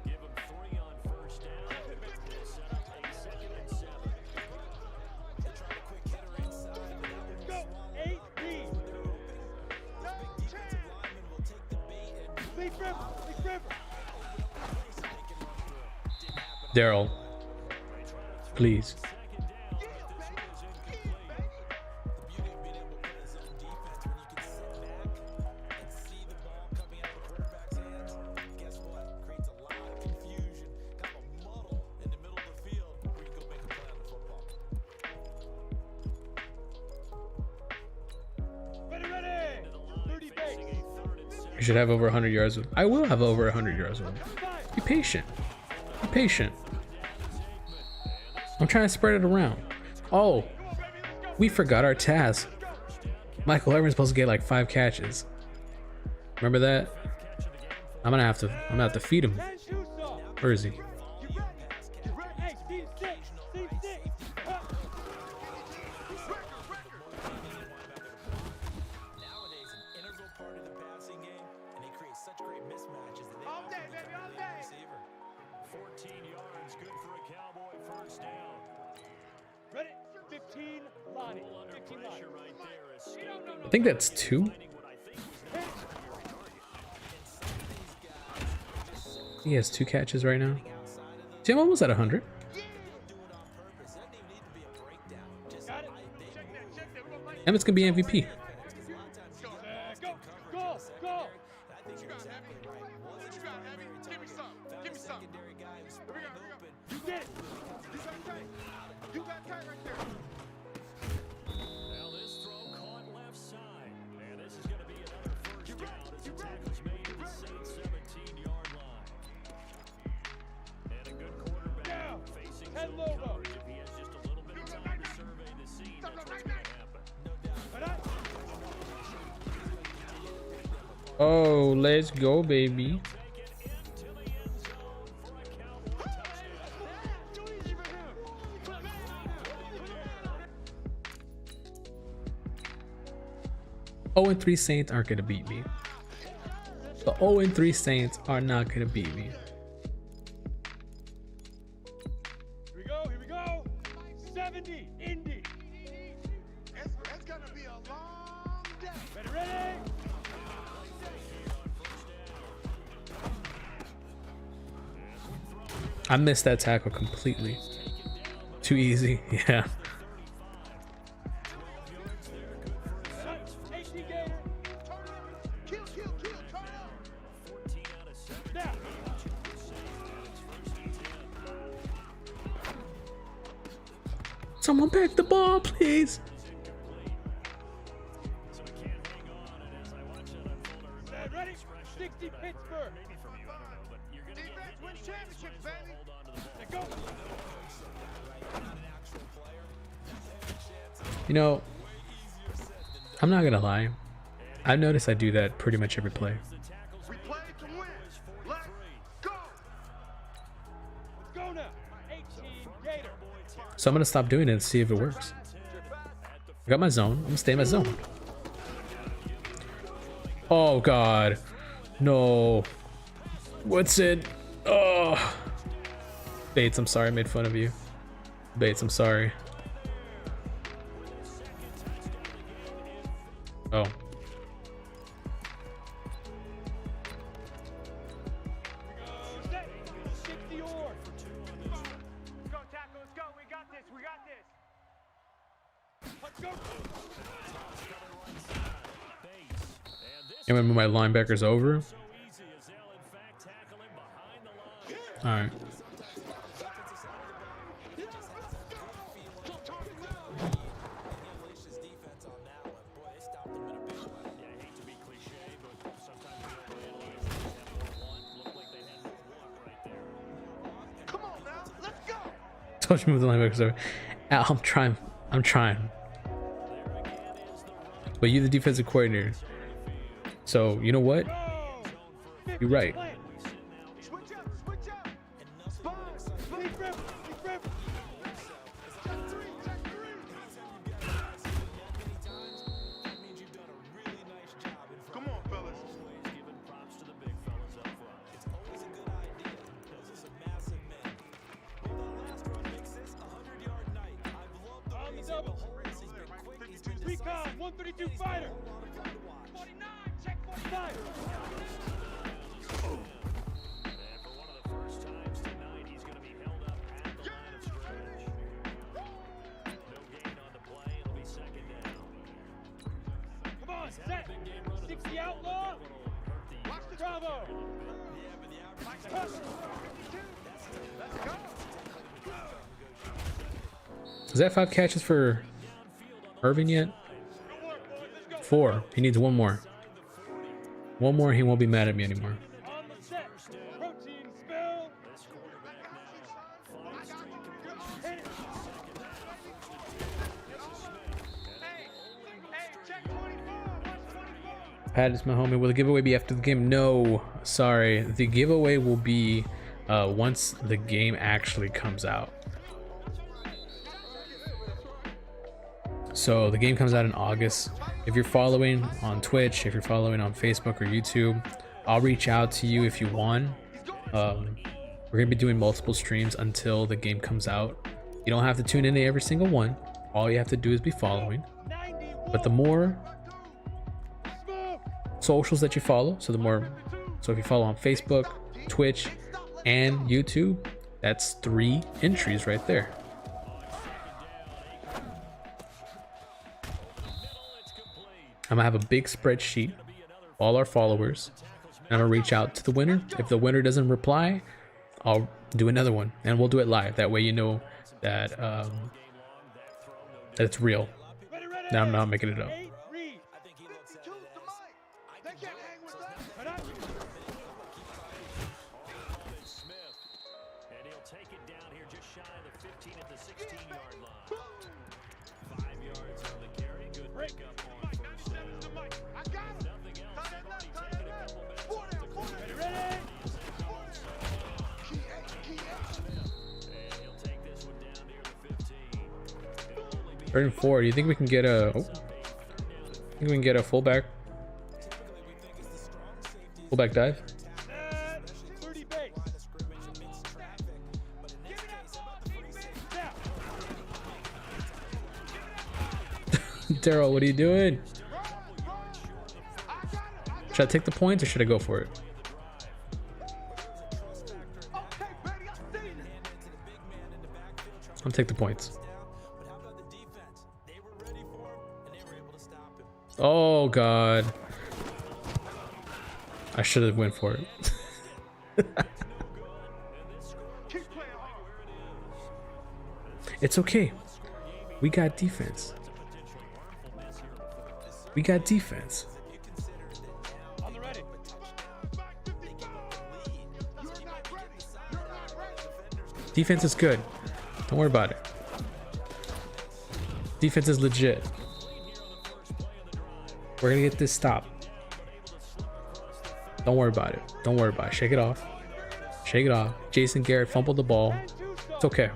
Give him 3 on first down. Set up a 2nd and 7. They try a quick hitter inside, but that one Go. was swallowed. 8 B. They're open. Those big defensive linemen will take the bait and Big River. Big River. Daryl, please. Yeah, baby. Yeah, baby. the beauty of being able to play his own defense when you can sit back and see the ball coming out of the quarterback's hands. Guess what? Creates a lot of confusion, kind of a muddle in the middle of the field where you go make a play on the football. Ready, ready. 30 base. You should have over 100 yards. I will have over 100 yards. Be patient. Be patient. I'm trying to spread it around. Oh, we forgot our task. Michael Irvin's supposed to get like 5 catches. Remember that? I'm gonna have to feed him. And shoot off. Where is he? You ready? You ready? Hey, Team 6. Team 6. Nowadays, an integral part of the passing game, and they create such great mismatches that they All day, often baby, become all the day. receiver. 14 yards, good for a Cowboy first down. Ready? 15 Lonnie. Full under 15 pressure Lonnie. right there. Escaping I think that's 2. finding what I think was an easier target. He has 2 catches right now. See, I'm almost at 100. Do it on purpose. It doesn't even need to be a breakdown. Just Got it. they Check that. Check that. We're gonna make Emmett's gonna be MVP. Go. Go. Go. I think you're exactly right. Wasn't his primary target. Found a secondary guy who sprang open. You did it. You got tight. You got tight right there. Now this throw caught left side. And this is going to be another first down as the tackle's made at the Saints 17-yard line. And a good quarterback Down. facing Head zone logo. coverage. If he has just a little bit of time to survey the scene, that's what's going to happen. Ready? Oh, let's go, baby. Take it into the end zone for a Cowboy touchdown. Too easy for him. Oh, and 3 Saints aren't gonna beat me. The 0 and 3 Saints are not gonna beat me. Here we go. Here we go. 70. Indy. It's gonna be a long day. Ready, ready. I missed that tackle completely. Too easy. Yeah. 80 Gator. Kill, turn up. 14 out of 7. Now. Someone pack the ball, please. So we can't hang on. And as I watch that unfold, I remember Ready? expression 60 that I Pittsburgh. heard maybe from you, I don't know, but you're going to get Defense hit wins anyways, might championships, as well baby. hold on to the ball. Let go. You know, I'm not gonna lie. I've noticed I do that pretty much every play. We play to win. Let's go. Let's go now. 18 Gator. So I'm gonna stop doing it and see if it works. I got my zone. I'm gonna stay in my zone. Oh God, no. What's it? Oh, Bates, I'm sorry I made fun of you. Bates, I'm sorry. Oh. Set. 60 or. Go, tackle. Let's go. We got this. We got this. Let's go. I'm gonna move my linebackers over. So easy as they'll in fact tackle him behind the line. All right. Alicia's defense on that one. Boy, they stopped him in a big way. Yeah, I hate to be cliche, but sometimes the overanalyze things have more want. Looked like they had more want right there. Come on now. Let's go. Told you to move the linebackers over. Al, I'm trying. I'm trying. There again is the running But you're the defensive coordinator. So you know what? Go. You're right. Play. Switch up. God, 132 fighter. 49, check 45. And for one of the first times tonight, he's going to be held up at the line of scrimmage. No gain on the play. It'll be second down. Come on, set. 60 outlaw. Bravo. Is that 5 catches for Irvin yet? 4. He needs one more. One more, he won't be mad at me anymore. On the set. Protein spill. Hit it. Hey, check 24. Watch 24. Pat is my homie. Will the giveaway be after the game? No, sorry. The giveaway will be once the game actually comes out. So the game comes out in August. If you're following on Twitch, if you're following on Facebook or YouTube, I'll reach out to you if you want. We're gonna be doing multiple streams until the game comes out. You don't have to tune into every single one. All you have to do is be following. But the more socials that you follow, so if you follow on Facebook, Twitch, and YouTube, that's 3 entries right there. I'm gonna have a big spreadsheet, all our followers, and I'm gonna reach out to the winner. If the winner doesn't reply, I'll do another one, and we'll do it live. That way you know that that it's real, that I'm not making it up. Choose the mic. They can't hang with us. Smith. And he'll take it down here just shy of the 15 at the 16-yard line. 5 yards on the carry. Good pickup on first down. I got him. Nothing else. Turn it They've left, already turn it taken a left. couple minutes off the clock. Ready? And he'll take this one down near the 15. It'll only be 3rd and 4. Do you think we can get a? Oh, I think we can get a fullback dive. 30 base. Daryl, what are you doing? Should I take the points or should I go for it? Okay, baby, I see you. I'll take the points. Oh God, I should have went for it. Keep playing hard. It's okay. We got defense. We got defense. On the ready. Defense is good. Don't worry about it. Defense is legit. We're gonna get this stop. Don't worry about it. Don't worry about it. Shake it off. Shake it off. Jason Garrett fumbled the ball. It's okay.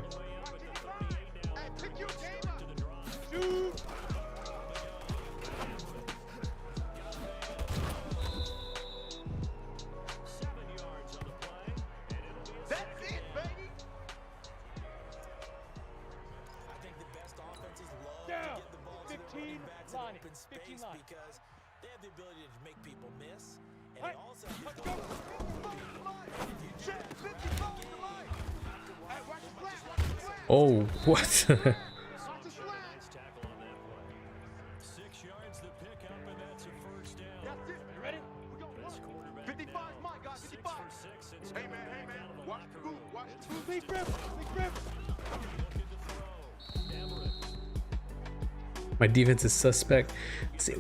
That's it, baby. Down. 15 line. 15 line. Because they have the ability to make people miss, and Hey, they also have let's the go. Check 55 to the mic. Hey, watch the flat, watch the flat. Oh, what? Watch the flat. tackle on that play. 6 yards the pickup, and that's a first down. That's it. You ready? We gonna This run. quarterback 55 is now, mine, guys. 6 55. for 6. It's Hey, man, watch the move, watch the move. Big grip. Big grip. looking to throw. Everett. My defense is suspect. See,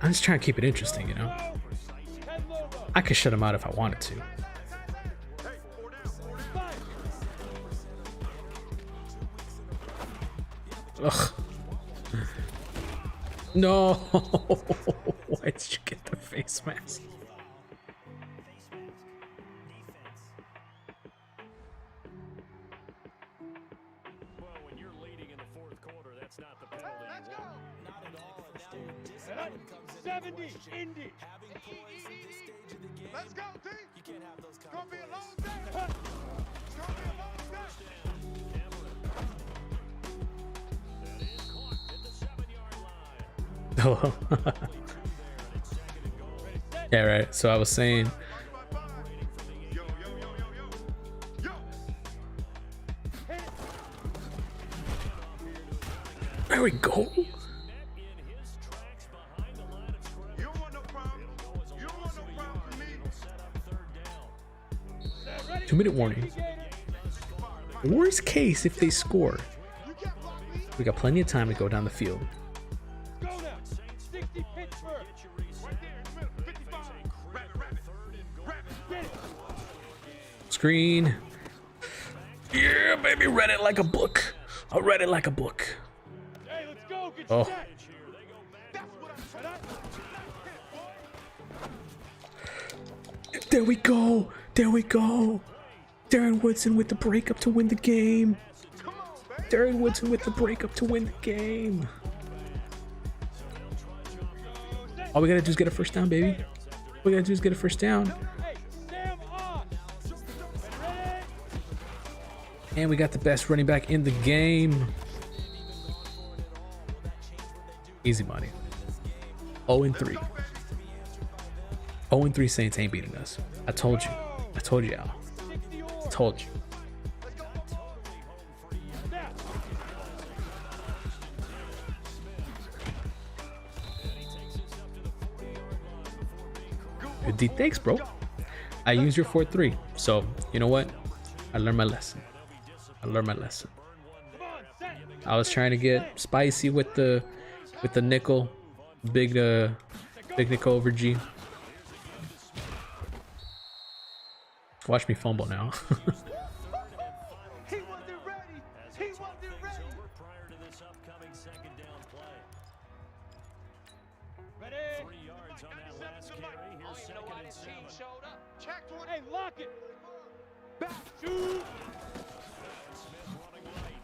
I'm just trying to keep it interesting, you know? Head logo. I could shut him out if I wanted to. Hey, 4 down, 4 down. 5. Ugh. No. Why did you get the face mask? Well, when you're leading in the 4th quarter, that's not the penalty Let's you go. want. not at all. And now your discipline comes into 70. question. Indy. Having points at this stage of the game, Let's go, D. you can't have those It's kind gonna of be a plays. long day. It's gonna be a long day. Everett. That is caught at the 7-yard line. Oh. Yeah, right. So I was saying, Yo, yo, yo, yo, yo. Yo. there we go. You don't want no problem. You don't want no problem with me. 2-minute warning. Worst case, if they score, You can't block me. we got plenty of time to go down the field. Go now. 60 Pittsburgh. Right there in the middle. 55. Rabbit, rabbit. Rabbit. Get it. Screen. Yeah, baby, read it like a book. I read it like a book. Hey, let's go. Get Oh. set. That's what I'm trying. There we go. There we go. Darren Woodson with the breakup to win the game. Come on, baby. Darren Woodson with the breakup to win the game. All we gotta do is get a first down, baby. All we gotta do is get a first down. Hey, Sam on. Ready? And we got the best running back in the game. Easy money. 0-3. 0-3 Saints ain't beating us. I told you. I told you, Al. 60 or. I told you. Snap. Good D, thanks, bro. I used your 4-3. So, you know what? I learned my lesson. I learned my lesson. Come on, set. I was trying to get spicy with the nickel. Big nickel over G. Watch me fumble now. He wasn't ready. He wasn't ready. Prior to this upcoming second down play. Ready? 3 yards on that last carry. Here's second and 7. Check 20. Hey, lock it. Back. Shoot. Smith running right.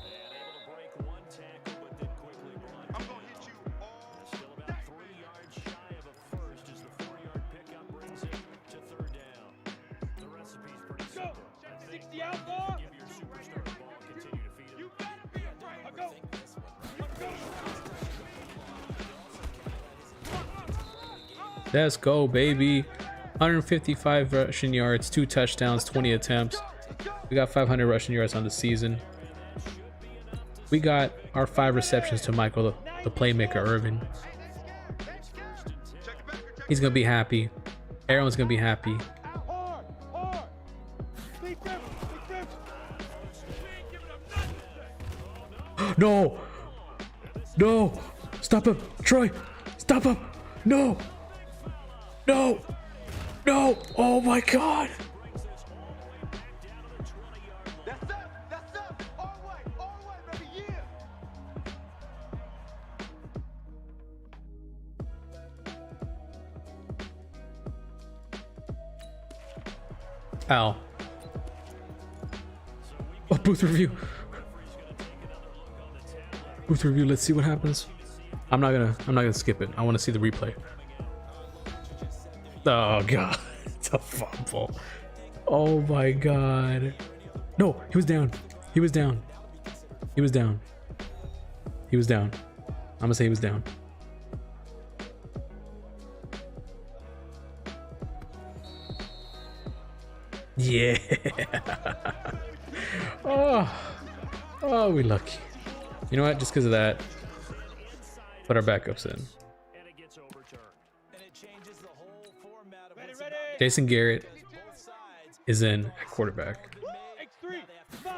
And able to break one tackle, but then quickly run. I'm going to hit you all Still about 3 yards shy of a first as the 4-yard pickup brings it to third down. The recipe's pretty Go. simple. I think 60 outlaw. give your superstar the ball, continue to feed him. You better be right. I'll go. Let's go, baby. 155 rushing yards, 2 touchdowns, 20 attempts. We got 500 rushing yards on the season. We got our 5 receptions to Michael, the playmaker, Irvin. He's going to be happy. Everyone's going to be happy. Hard. Hard. Big grip. Big grip. No! No! Stop him! Troy! Stop him! No! No! No! Oh my god! That's up. That's up. All way, baby. Yeah. Ow. Oh, booth review. Booth review, let's see what happens. I'm not gonna skip it. I want to see the replay. Oh god. It's a fumble. Oh my god. No, he was down. He was down. He was down. He was down. I'm gonna say he was down. Yeah. Oh, we lucky. You know what? Just because of that, put our backups in. And it gets overturned. And it changes the whole format of what's Ready. Jason Garrett both sides. is in at quarterback. X3. 5.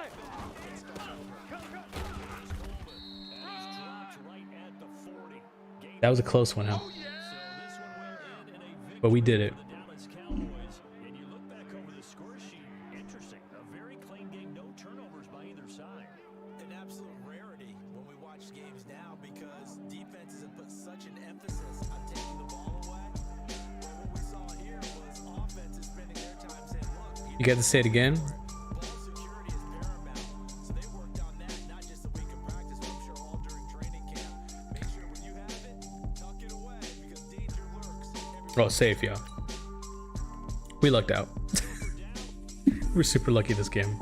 Right at the 40. Game That was a close one, Al. so this one will end in a victory But we did it. for the Dallas Cowboys. And you look back over the score sheet, interesting. A very clean game, no turnovers by either side. An absolute rarity when we watch games now because defenses have put such an emphasis on taking the ball away. But what we saw here was offenses spending their time saying, look, You got to say it again. ball security is paramount. So they worked on that not just a week of practice, but I'm sure all during training camp. Make sure when you have it, tuck it away because danger lurks. Oh, safe, yeah. We lucked out. We're super lucky this game.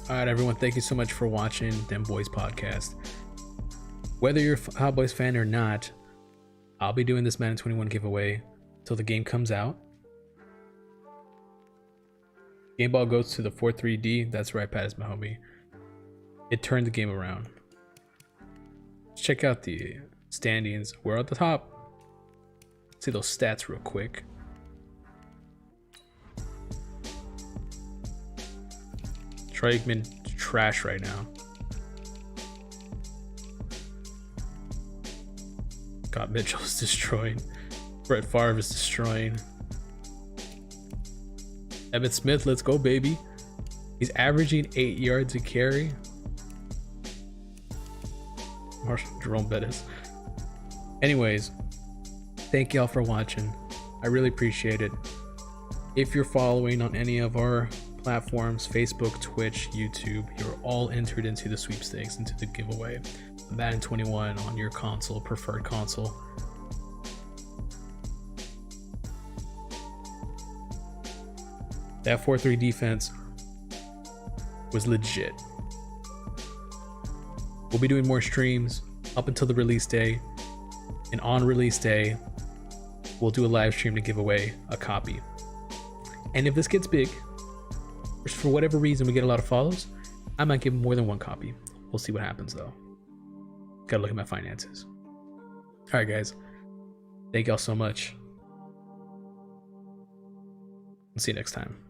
All right, everyone. Thank you so much for watching Them Boys podcast. Whether you're a Cowboys fan or not, I'll be doing this Madden 21 giveaway till the game comes out. Game ball goes to the 4-3-D. That's right, Pat is my homie. It turned the game around. Let's check out the standings. We're at the top. See those stats real quick. Troy Aikman trash right now. Scott Mitchell is destroying. Brett Favre is destroying. Evan Smith, let's go, baby. He's averaging 8 yards a carry. Jerome Bettis. Anyways, thank y'all for watching. I really appreciate it. If you're following on any of our platforms, Facebook, Twitch, YouTube, you're all entered into the sweepstakes, into the giveaway. Madden 21 on your console, preferred console. That 4-3 defense was legit. We'll be doing more streams up until the release day, and on release day we'll do a live stream to give away a copy. And if this gets big, or for whatever reason we get a lot of follows, I might give more than one copy. We'll see what happens though. Gotta look at my finances. All right, guys, thank y'all so much. See you next time.